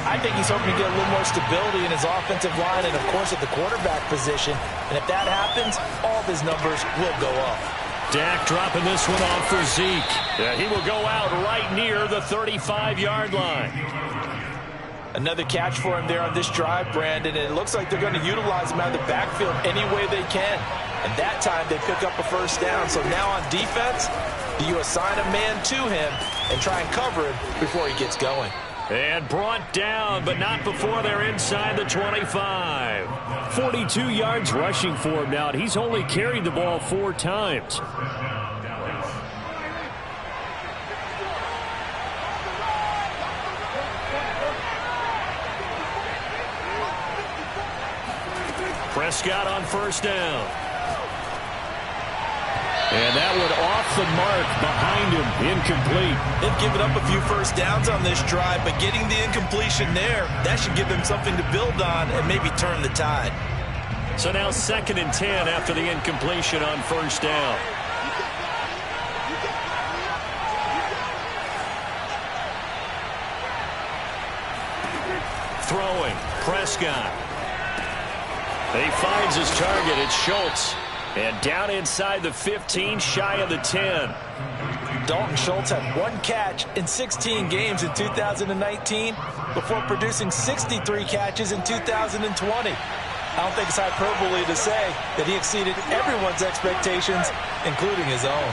I think he's hoping to get a little more stability in his offensive line and, of course, at the quarterback position. And if that happens, all of his numbers will go up. Dak dropping this one off for Zeke. Yeah, he will go out right near the 35-yard line. Another catch for him there on this drive, Brandon, and it looks like they're going to utilize him out of the backfield any way they can. And that time they pick up a first down. So now on defense, do you assign a man to him and try and cover him before he gets going? And brought down, but not before they're inside the 25. 42 yards rushing for him now. He's only carried the ball 4 times. Prescott on first down. And that one off the mark behind him, incomplete. They've given up a few first downs on this drive, but getting the incompletion there, that should give them something to build on and maybe turn the tide. So now 2nd and 10 after the incompletion on first down. Throwing, Prescott. He finds his target, it's Schultz. And down inside the 15, shy of the 10. Dalton Schultz had 1 catch in 16 games in 2019 before producing 63 catches in 2020. I don't think it's hyperbole to say that he exceeded everyone's expectations, including his own.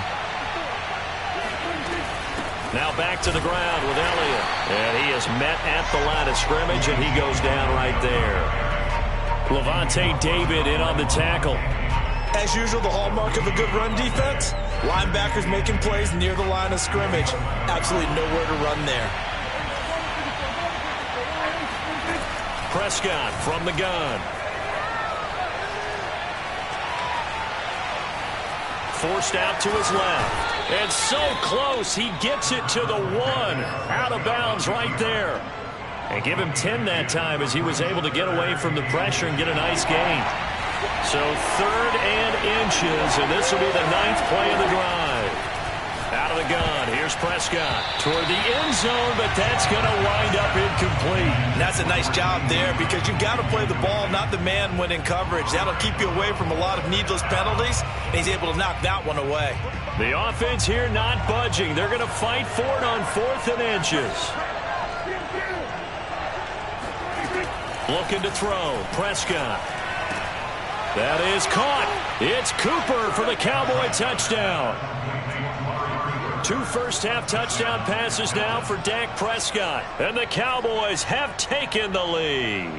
Now back to the ground with Elliott. And he is met at the line of scrimmage, and he goes down right there. Levante David in on the tackle. As usual, the hallmark of a good run defense, linebackers making plays near the line of scrimmage. Absolutely nowhere to run there. Prescott from the gun. Forced out to his left. And so close, he gets it to the 1. Out of bounds right there. And give him 10 that time as he was able to get away from the pressure and get a nice gain. So 3rd and inches, and this will be the 9th play of the drive. Out of the gun, here's Prescott toward the end zone, but that's going to wind up incomplete. And that's a nice job there because you've got to play the ball, not the man when in coverage. That'll keep you away from a lot of needless penalties, and he's able to knock that one away. The offense here not budging. They're going to fight for it on 4th and inches. Looking to throw, Prescott. That is caught. It's Cooper for the Cowboy touchdown. 2 first-half touchdown passes now for Dak Prescott. And the Cowboys have taken the lead.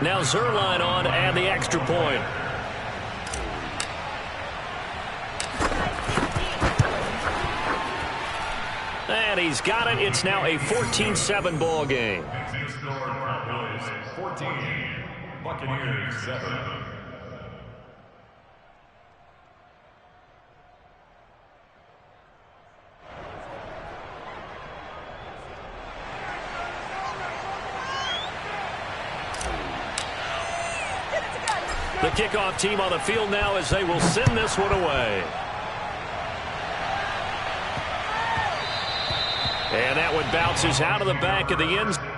Now Zuerlein on to add the extra point. And he's got it. It's now a 14-7 ball game. 14, Buccaneers 7. The kickoff team on the field now as they will send this one away. And that one bounces out of the back of the end zone.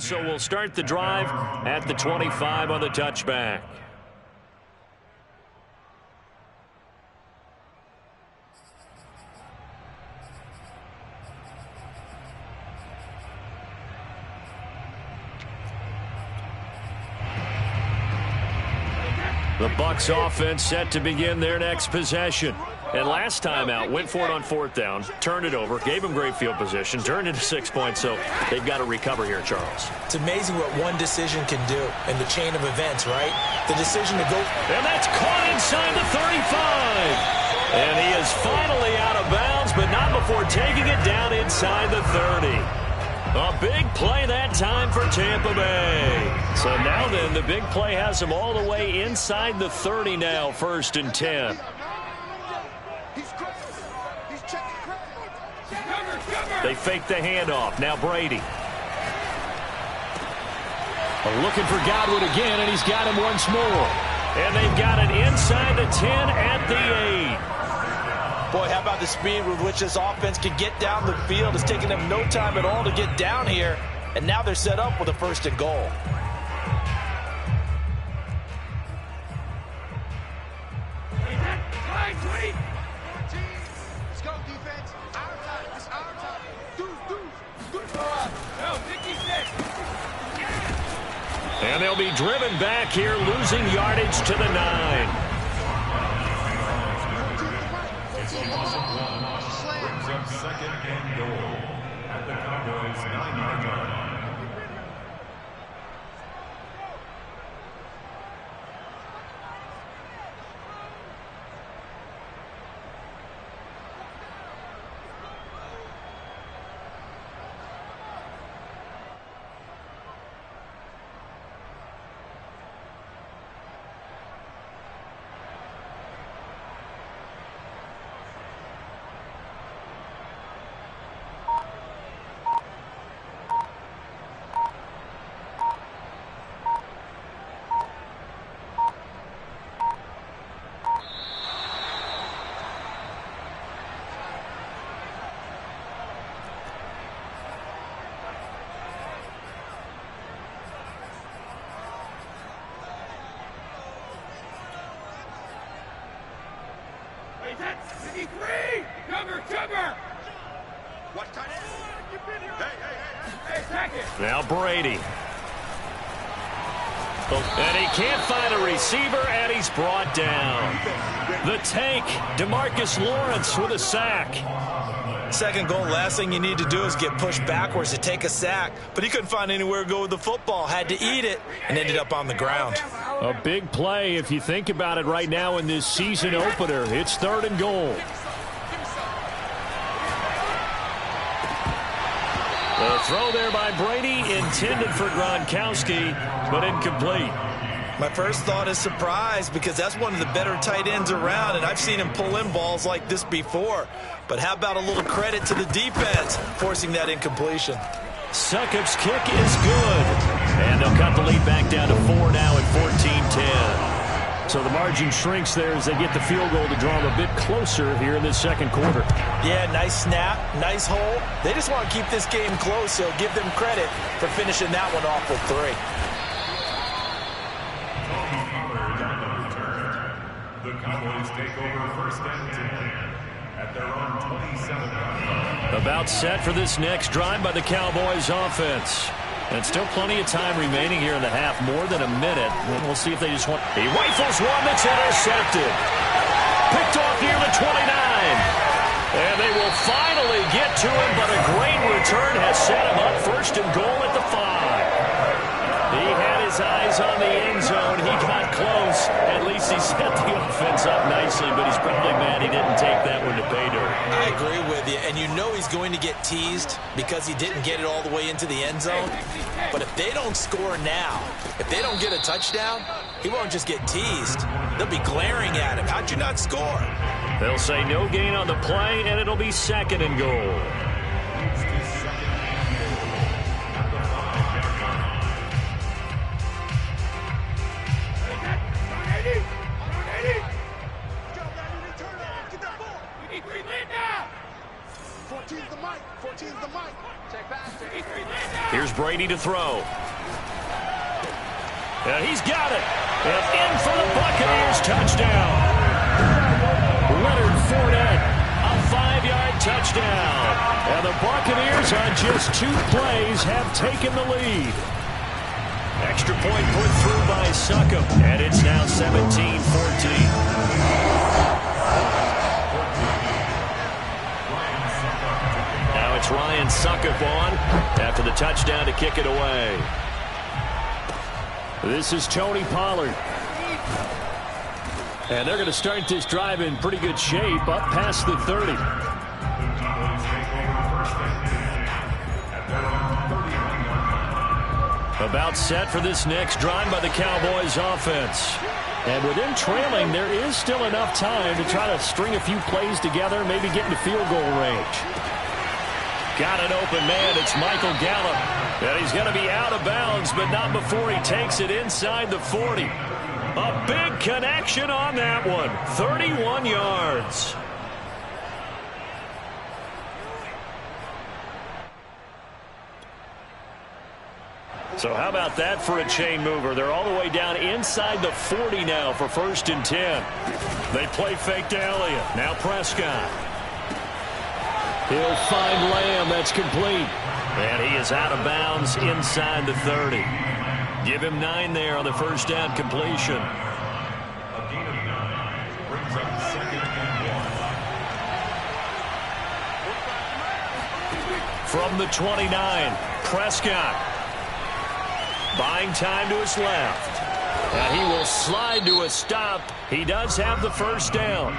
So we'll start the drive at the 25 on the touchback. The Bucs offense set to begin their next possession. And last time out, went for it on fourth down, turned it over, gave them great field position, turned into 6 points, so they've got to recover here, Charles. It's amazing what one decision can do in the chain of events, right? The decision to go. And that's caught inside the 35. And he is finally out of bounds, but not before taking it down inside the 30. A big play that time for Tampa Bay. So now then, the big play has him all the way inside the 30 now, 1st and 10. They fake the handoff. Now Brady. Looking for Godwin again, and he's got him once more. And they've got it inside the 10 at the 8. Boy, how about the speed with which this offense can get down the field? It's taking them no time at all to get down here. And now they're set up with a 1st and goal. Let's go, defense. Our time. It's our time. And they'll be driven back here, losing yardage to the 9. Brings up 2nd and goal at the Cowboys' 9-yard line. Now Brady. And he can't find a receiver, and he's brought down. The tank, DeMarcus Lawrence with a sack. 2nd goal, last thing you need to do is get pushed backwards to take a sack. But he couldn't find anywhere to go with the football. Had to eat it and ended up on the ground. A big play if you think about it right now in this season opener. It's 3rd and goal. The throw there by Brady, intended for Gronkowski, but incomplete. My first thought is surprise, because that's one of the better tight ends around, and I've seen him pull in balls like this before. But how about a little credit to the defense forcing that incompletion? Succop's kick is good. And they'll cut the lead back down to 4 now at 14-10. So the margin shrinks there as they get the field goal to draw them a bit closer here in this 2nd quarter. Yeah, nice snap, nice hole. They just want to keep this game close, so give them credit for finishing that one off with 3. The Cowboys take over 1st and 10 at their own 27. About set for this next drive by the Cowboys offense. And still plenty of time remaining here in the half, more than a minute. And we'll see if they just want... He rifles one that's intercepted. Picked off near the 29. And they will finally get to him, but a great return has set him up 1st and goal at the 5. He had his eyes on the end zone. He got close. At least he set the offense up nicely, but he's probably mad he didn't take that one to pay dirt. I agree with you, and you know he's going to get teased because he didn't get it all the way into the end zone. But if they don't score now, if they don't get a touchdown, he won't just get teased. They'll be glaring at him. How'd you not score? They'll say no gain on the play, and it'll be 2nd and goal. Here's Brady to throw. And he's got it. And in for the Buccaneers touchdown. Leonard Fournette, a 5-yard touchdown. And the Buccaneers on just 2 plays have taken the lead. Extra point put through by Succop. And it's now 17-14. It's Ryan Succop on after the touchdown to kick it away. This is Tony Pollard. And they're going to start this drive in pretty good shape, up past the 30. About set for this next drive by the Cowboys offense. And with them trailing, there is still enough time to try to string a few plays together, maybe get into field goal range. Got an open man. It's Michael Gallup. And he's going to be out of bounds, but not before he takes it inside the 40. A big connection on that one. 31 yards. So how about that for a chain mover? They're all the way down inside the 40 now for 1st and 10. They play fake to Elliott. Now Prescott. He'll find Lamb. That's complete. And he is out of bounds inside the 30. Give him 9 there on the first down completion. A gain of 9 brings up 2nd and 1. From the 29, Prescott. Buying time to his left. And he will slide to a stop. He does have the first down.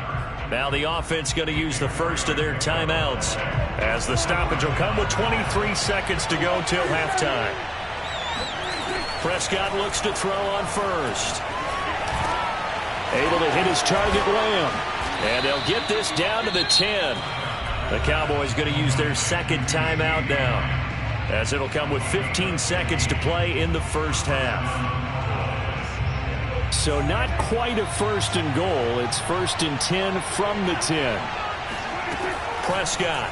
Now the offense going to use the first of their timeouts, as the stoppage will come with 23 seconds to go till halftime. Prescott looks to throw on first. Able to hit his target, Lamb. And they'll get this down to the 10. The Cowboys going to use their second timeout now, as it'll come with 15 seconds to play in the first half. So not quite a 1st and goal. It's 1st and 10 from the 10. Prescott.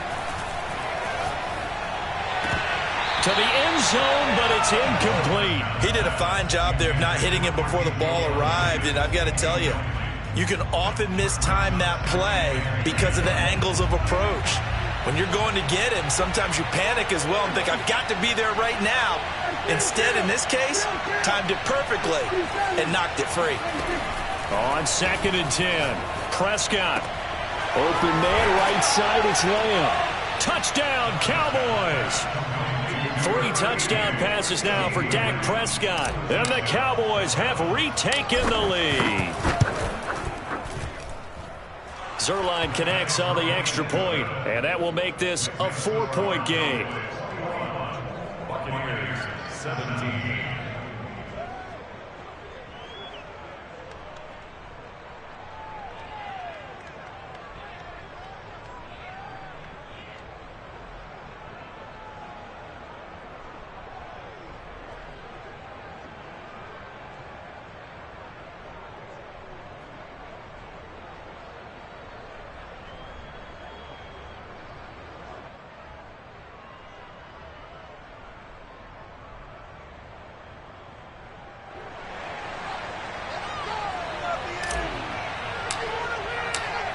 To the end zone, but it's incomplete. He did a fine job there of not hitting him before the ball arrived, and I've got to tell you, you can often mistime that play because of the angles of approach. When you're going to get him, sometimes you panic as well and think, I've got to be there right now. Instead, in this case, timed it perfectly and knocked it free. On 2nd and 10, Prescott. Open man right side, it's Lamb. Touchdown, Cowboys. 3 touchdown passes now for Dak Prescott. And the Cowboys have retaken the lead. Zuerlein connects on the extra point, and that will make this a 4-point game. Buccaneers 17.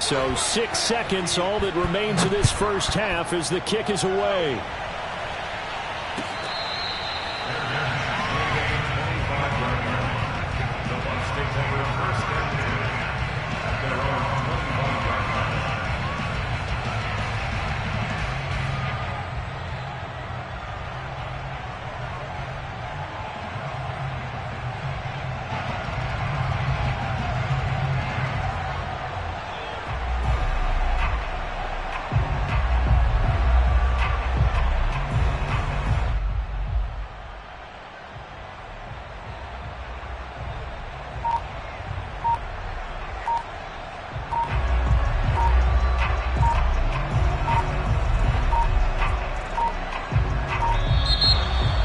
So 6 seconds, all that remains of this first half as the kick is away. The Bucs take over 1st and 10 at their own 25-yard line.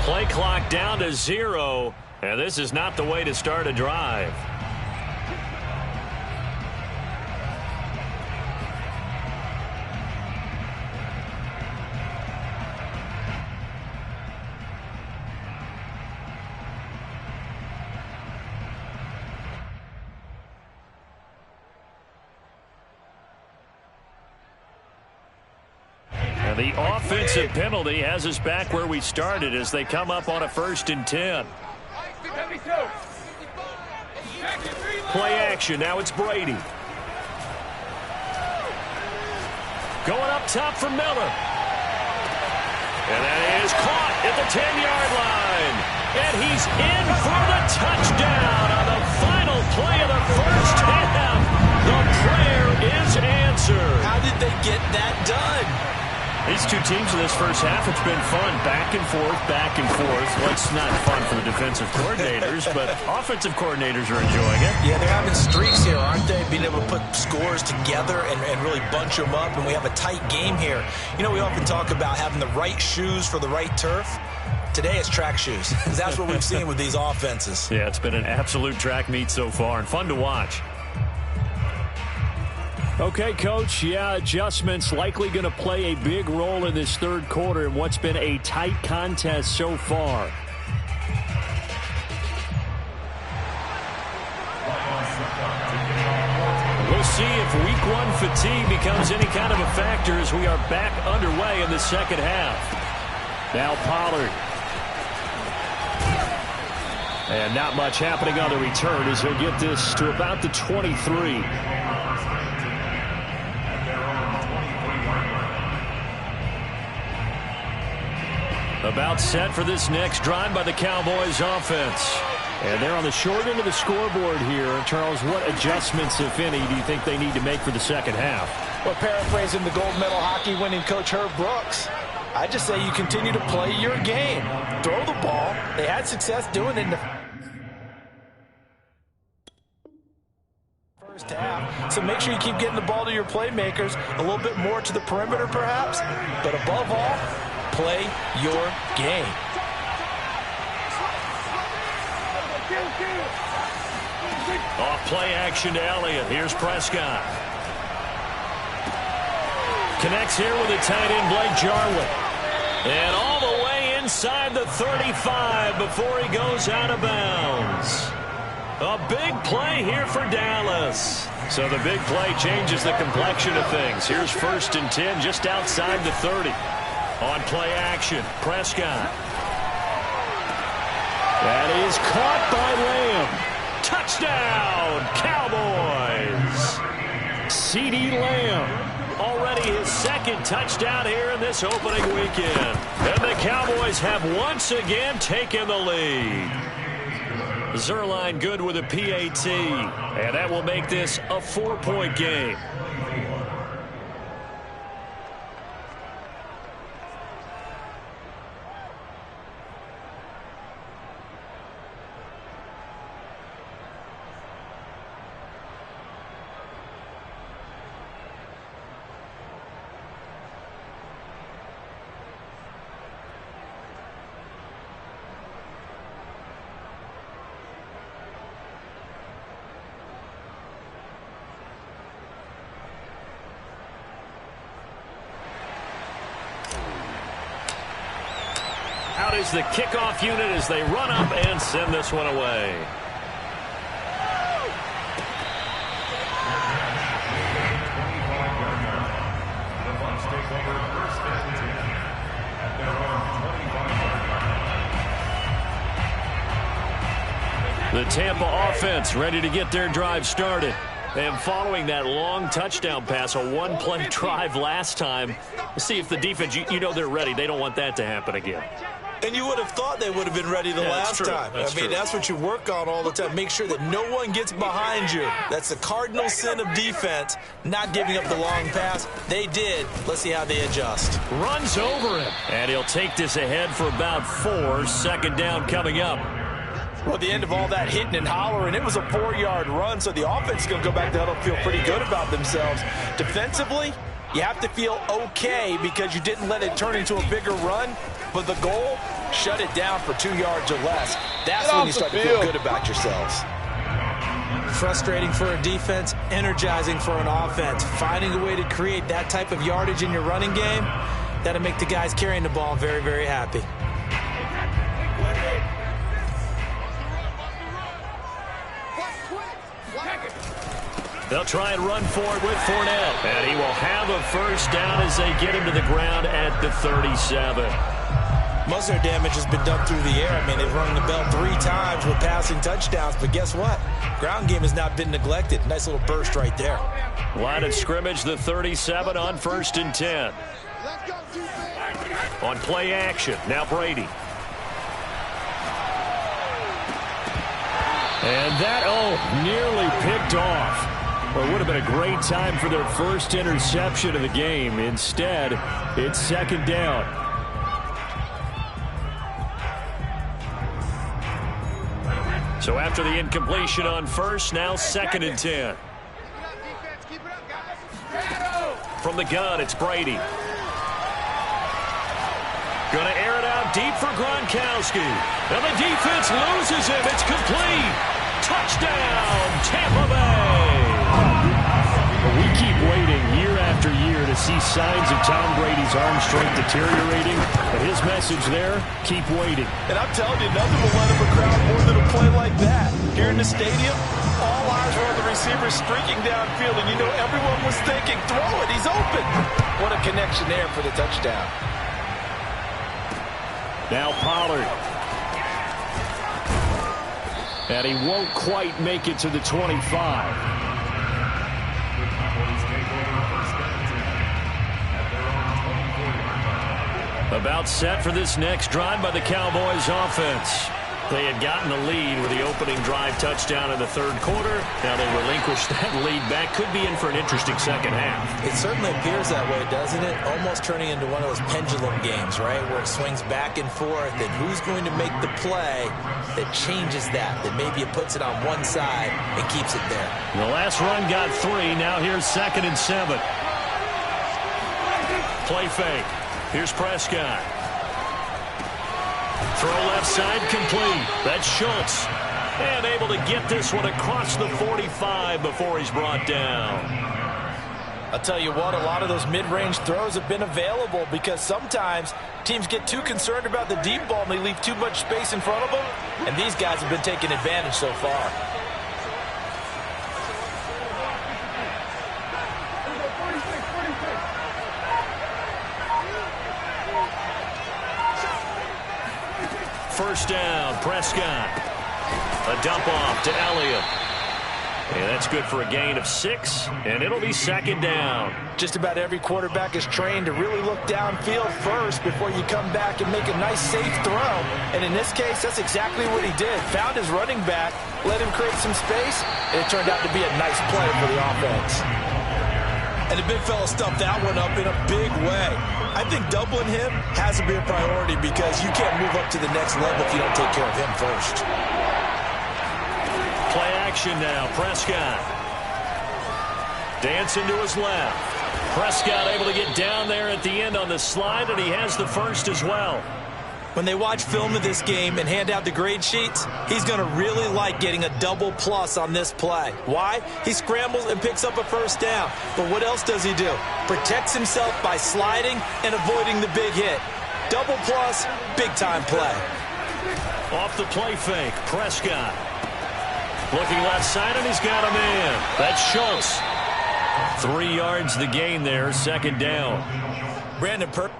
Play clock down to 0, and this is not the way to start a drive. The offensive penalty has us back where we started as they come up on a 1st and 10. Play action. Now it's Brady. Going up top for Miller. And that is caught at the 10-yard line. And he's in for the touchdown on the final play of the first half. is answered. How did they get that done? These two teams in this first half, it's been fun. Back and forth, back and forth. Well, it's not fun for the defensive coordinators, but offensive coordinators are enjoying it. Yeah, they're having streaks here, aren't they? Being able to put scores together and really bunch them up, and we have a tight game here. You know, we often talk about having the right shoes for the right turf. Today it's track shoes, because that's what we've seen with these offenses. Yeah, it's been an absolute track meet so far, and fun to watch. Okay, Coach, yeah, adjustments likely going to play a big role in this third quarter in what's been a tight contest so far. We'll see if week one fatigue becomes any kind of a factor as we are back underway in the second half. Now Pollard. And not much happening on the return as he'll get this to about the 23. About set for this next drive by the Cowboys offense. And they're on the short end of the scoreboard here. Charles, what adjustments, if any, do you think they need to make for the second half? Well, paraphrasing the gold medal hockey winning coach Herb Brooks, I just say you continue to play your game. Throw the ball. They had success doing it in the first half. So make sure you keep getting the ball to your playmakers, a little bit more to the perimeter perhaps, but above all, play your game. Off play action to Elliott. Here's Prescott. Connects here with a tight end, Blake Jarwin. And all the way inside the 35 before he goes out of bounds. A big play here for Dallas. So the big play changes the complexion of things. Here's 1st and 10 just outside the 30. On play action, Prescott. That is caught by Lamb. Touchdown, Cowboys. CeeDee Lamb. Already his second touchdown here in this opening weekend. And the Cowboys have once again taken the lead. Zuerlein good with a PAT. And that will make this a 4-point game. Out is the kickoff unit as they run up and send this one away. The Bucs take over 1st and 10 at their own 25-yard line. The Tampa offense ready to get their drive started. And following that long touchdown pass, a one-play drive last time, see if the defense, you know they're ready. They don't want that to happen again. And you would have thought they would have been ready the last time. That's what you work on all the time. Make sure that no one gets behind you. That's the cardinal sin of defense, not giving up the long pass. They did. Let's see how they adjust. Runs over him. And he'll take this ahead for about 4. Second down coming up. Well, at the end of all that hitting and hollering, it was a 4-yard run, so the offense is going to go back to huddle and feel pretty good about themselves. Defensively, you have to feel okay because you didn't let it turn into a bigger run, but the goal, shut it down for 2 yards or less. That's when you start to feel good about yourselves. Frustrating for a defense, energizing for an offense. Finding a way to create that type of yardage in your running game, that'll make the guys carrying the ball very, very happy. They'll try and run for it with Fournette. And he will have a first down as they get him to the ground at the 37. Most of their damage has been done through the air. I mean, they've rung the bell 3 times with passing touchdowns. But guess what? Ground game has not been neglected. Nice little burst right there. Line of scrimmage, the 37 on 1st and 10. On play action, now Brady. And that, nearly picked off. Well, it would have been a great time for their first interception of the game. Instead, it's second down. So after the incompletion on first, now second and 10. From the gun, it's Brady. Going to air it out deep for Gronkowski. And the defense loses him. It's complete. Touchdown, Tampa Bay. We keep waiting year after year to see signs of Tom Brady's arm strength deteriorating. But his message there, keep waiting. And I'm telling you, nothing will let up a crowd more than a play like that. Here in the stadium, all eyes were on the receiver streaking downfield, and you know everyone was thinking, throw it, he's open. What a connection there for the touchdown. Now Pollard. And he won't quite make it to the 25. About set for this next drive by the Cowboys offense. They had gotten the lead with the opening drive touchdown in the third quarter. Now they relinquished that lead back. Could be in for an interesting second half. It certainly appears that way, doesn't it? Almost turning into one of those pendulum games, right? Where it swings back and forth. And who's going to make the play that changes that? That maybe it puts it on one side and keeps it there. The last run got 3. Now here's second and 7. Play fake. Here's Prescott. Throw left side complete. That's Schultz. And able to get this one across the 45 before he's brought down. I'll tell you what, a lot of those mid-range throws have been available because sometimes teams get too concerned about the deep ball and they leave too much space in front of them. And these guys have been taking advantage so far. First down, Prescott. A dump off to Elliott. And that's good for a gain of 6, and it'll be second down. Just about every quarterback is trained to really look downfield first before you come back and make a nice, safe throw. And in this case, that's exactly what he did. Found his running back, let him create some space, and it turned out to be a nice play for the offense. And the big fella stuffed that one up in a big way. I think doubling him has to be a priority because you can't move up to the next level if you don't take care of him first. Play action now. Prescott. Dancing to his left. Prescott able to get down there at the end on the slide, and he has the first as well. When they watch film of this game and hand out the grade sheets, he's going to really like getting a double plus on this play. Why? He scrambles and picks up a first down. But what else does he do? Protects himself by sliding and avoiding the big hit. Double plus, big-time play. Off the play fake, Prescott. Looking left side, and he's got him in. That's Schultz. 3 yards the gain there, second down. Brandon Perfect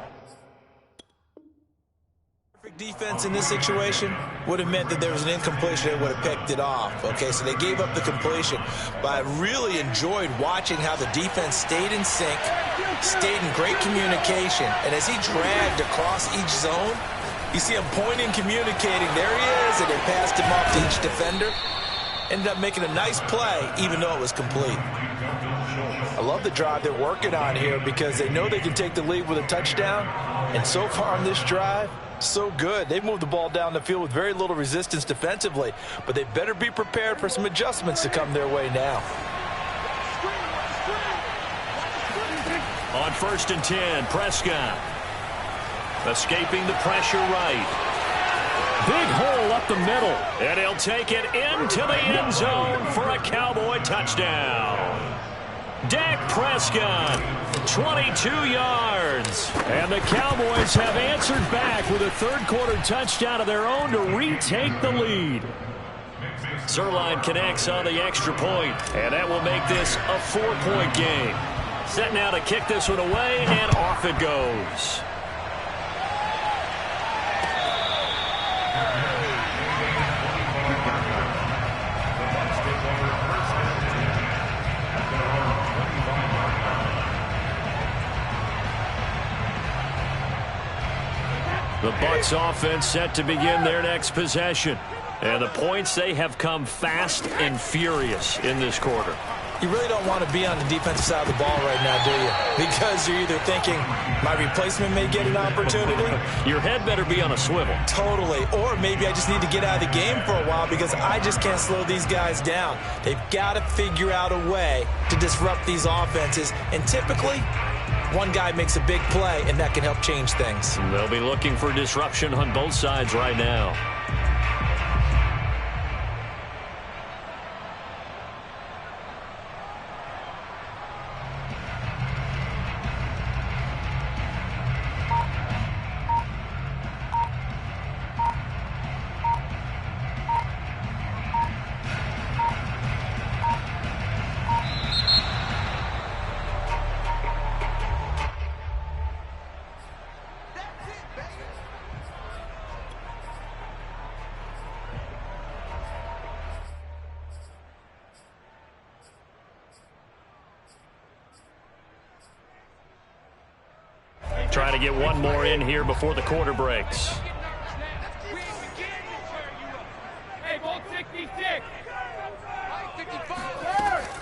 defense in this situation would have meant that there was an incompletion. They would have picked it off. Okay, so they gave up the completion. But I really enjoyed watching how the defense stayed in sync, stayed in great communication. And as he dragged across each zone, you see him pointing, communicating. There he is, and they passed him off to each defender. Ended up making a nice play, even though it was complete. I love the drive they're working on here because they know they can take the lead with a touchdown. And so far on this drive, so good. They've moved the ball down the field with very little resistance defensively, but they better be prepared for some adjustments to come their way now. On 1st and 10, Prescott. Escaping the pressure right. Big hole up the middle, and he'll take it into the end zone for a Cowboy touchdown. Dak Prescott, 22 yards. And the Cowboys have answered back with a third-quarter touchdown of their own to retake the lead. Zuerlein connects on the extra point, and that will make this a 4-point game. Set now to kick this one away, and off it goes. The Bucs offense set to begin their next possession. And the points, they have come fast and furious in this quarter. You really don't want to be on the defensive side of the ball right now, do you? Because you're either thinking, my replacement may get an opportunity. Your head better be on a swivel. Totally. Or maybe I just need to get out of the game for a while because I just can't slow these guys down. They've got to figure out a way to disrupt these offenses. And typically, one guy makes a big play, and that can help change things. They'll be looking for disruption on both sides right now. Trying to get one more in here before the quarter breaks.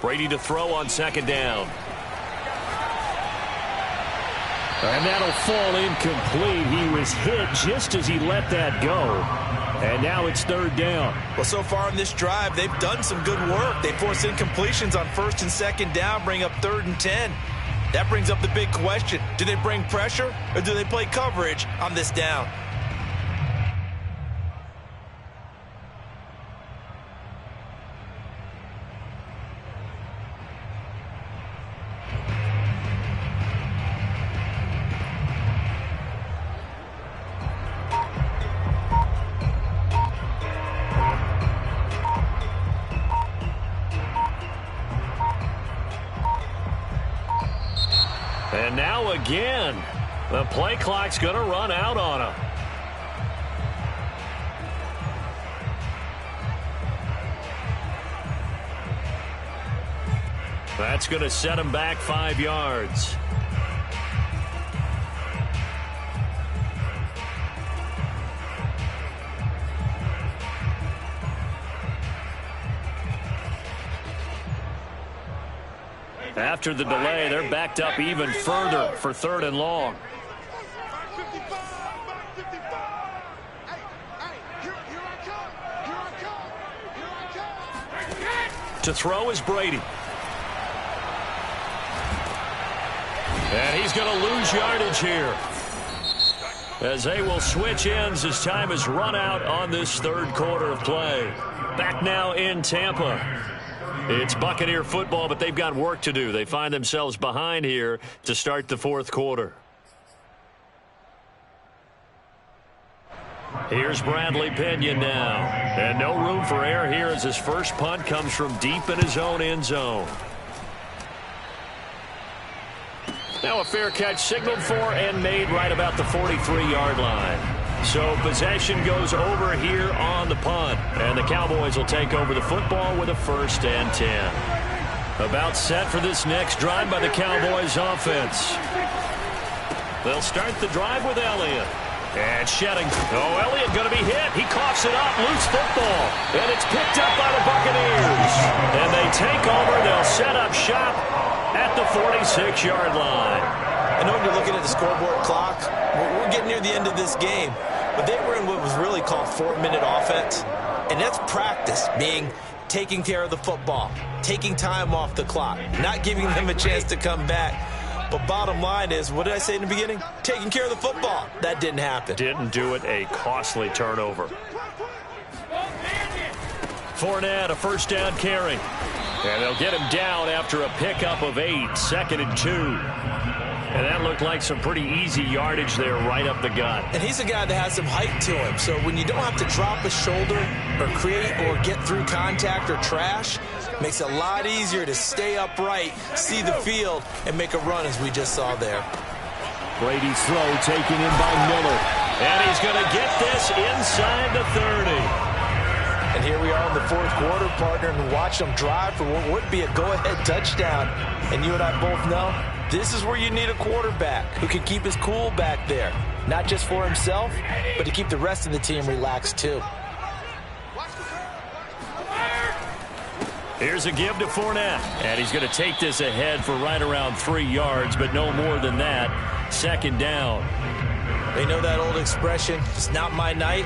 Brady to throw on second down. And that'll fall incomplete. He was hit just as he let that go. And now it's third down. Well, so far in this drive, they've done some good work. They forced incompletions on first and second down, bring up 3rd and 10. That brings up the big question. Do they bring pressure or do they play coverage on this down? And now again, the play clock's going to run out on him. That's going to set him back 5 yards. After the delay, they're backed up even further for 3rd and long. To throw is Brady. And he's going to lose yardage here, as they will switch ends as time is run out on this 3rd quarter of play. Back now in Tampa. It's Buccaneer football, but they've got work to do. They find themselves behind here to start the 4th quarter. Here's Bradley Pinion now. And no room for error here as his first punt comes from deep in his own end zone. Now a fair catch signaled for and made right about the 43-yard line. So possession goes over here on the punt. And the Cowboys will take over the football with a 1st and 10. About set for this next drive by the Cowboys offense. They'll start the drive with Elliott. And shedding. Oh, Elliott going to be hit. He coughs it up. Loose football. And it's picked up by the Buccaneers. And they take over. They'll set up shop at the 46-yard line. I know when you're looking at the scoreboard clock, we're getting near the end of this game. But they were in what was really called 4-minute offense. And that's practice, meaning taking care of the football, taking time off the clock, not giving them a chance to come back. But bottom line is, what did I say in the beginning? Taking care of the football. That didn't happen. Didn't do it. A costly turnover. Fournette, a 1st down carry. And they'll get him down after a pickup of 8, 2nd and 2. And that looked like some pretty easy yardage there right up the gut. And he's a guy that has some height to him. So when you don't have to drop a shoulder or create or get through contact or trash, makes it a lot easier to stay upright, see the field, and make a run as we just saw there. Brady's throw taken in by Miller. And he's going to get this inside the 30. And here we are in the 4th quarter, partner, and watch them drive for what would be a go-ahead touchdown. And you and I both know this is where you need a quarterback who can keep his cool back there. Not just for himself, but to keep the rest of the team relaxed too. Here's a give to Fournette. And he's going to take this ahead for right around 3 yards, but no more than that. 2nd down. They know that old expression, it's not my night.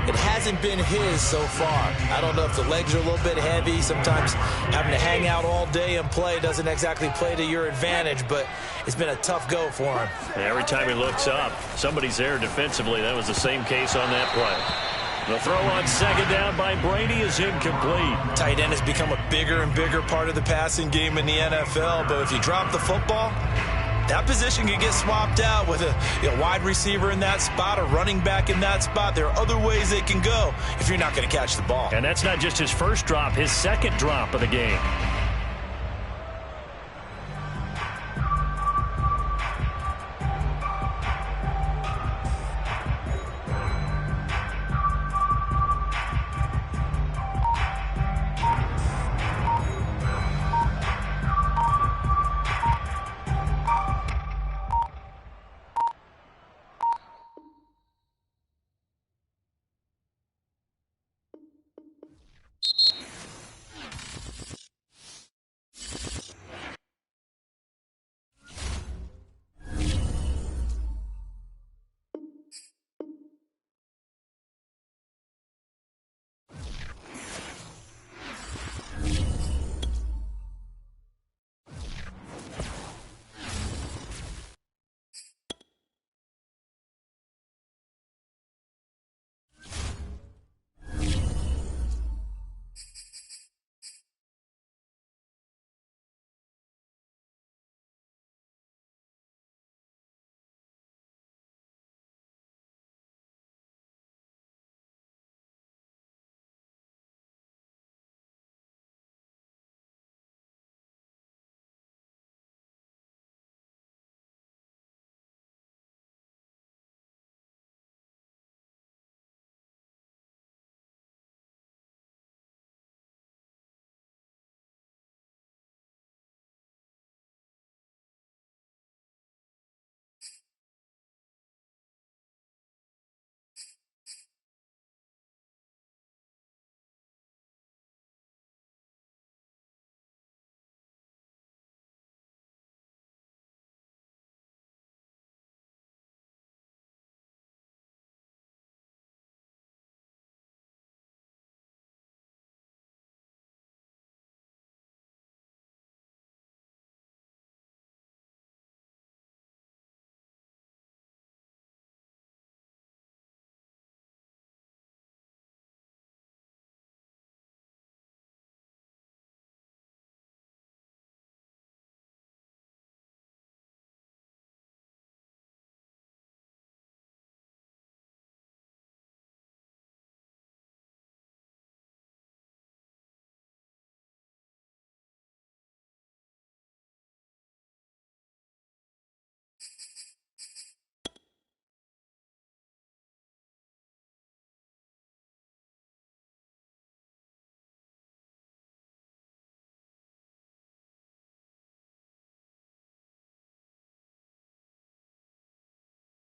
It hasn't been his so far. I don't know if the legs are a little bit heavy. Sometimes having to hang out all day and play doesn't exactly play to your advantage, but it's been a tough go for him. Every time he looks up, somebody's there defensively. That was the same case on that play. The throw on 2nd down by Brady is incomplete. Tight end has become a bigger and bigger part of the passing game in the NFL, but if you drop the football, that position can get swapped out with a wide receiver in that spot, a running back in that spot. There are other ways they can go if you're not going to catch the ball. And that's not just his first drop, his 2nd drop of the game.